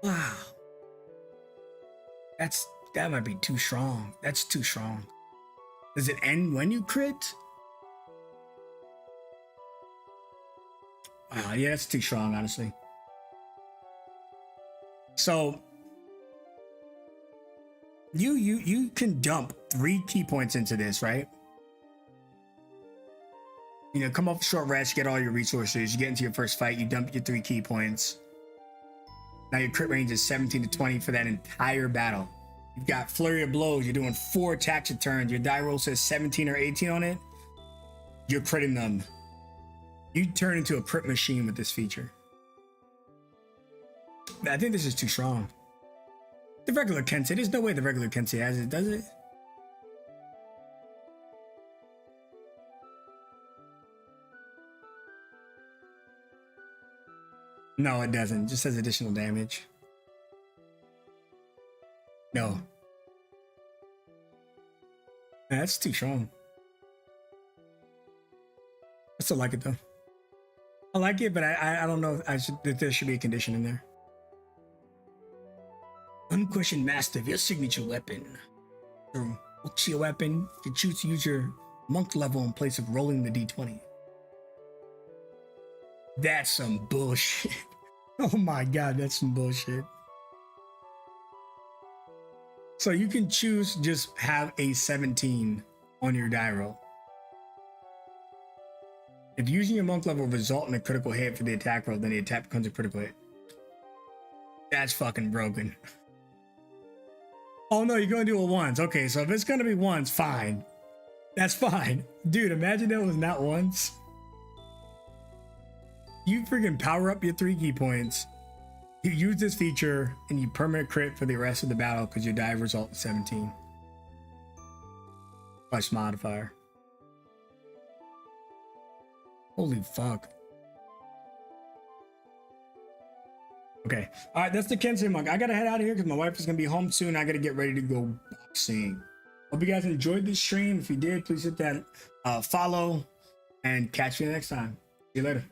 Wow. That might be too strong. That's too strong. Does it end when you crit? Wow, yeah, that's too strong, honestly. So you can dump 3 key points into this, right? You know, come off a short rest, get all your resources, you get into your first fight, you dump your 3 key points. Now your crit range is 17 to 20 for that entire battle. You've got flurry of blows, you're doing 4 attacks a turn, your die roll says 17 or 18 on it, you're critting them. You turn into a crit machine with this feature. I think this is too strong. The regular Kensei, there's no way the regular Kensei has it, does it? No, it doesn't. It just says additional damage. No. That's too strong. I still like it though. I like it, but I don't know if there should be a condition in there. Unquestioned master of your signature weapon. Your Uchiha weapon, you choose to use your monk level in place of rolling the d20. That's some bullshit. Oh my god, that's some bullshit. So you can choose just have a 17 on your die roll. If using your monk level result in a critical hit for the attack roll, then the attack becomes a critical hit. That's fucking broken. Oh no, you're gonna do it once. Okay, so if it's gonna be once, fine. That's fine. Dude, imagine that was not once. You freaking power up your 3 key points. You use this feature and you permanent crit for the rest of the battle because your die result is 17. Plus modifier. Holy fuck. Okay. All right, that's the Kensei monk. I gotta head out of here because my wife is gonna be home soon. I gotta get ready to go boxing. Hope you guys enjoyed this stream. If you did, please hit that follow and catch you next time. See you later.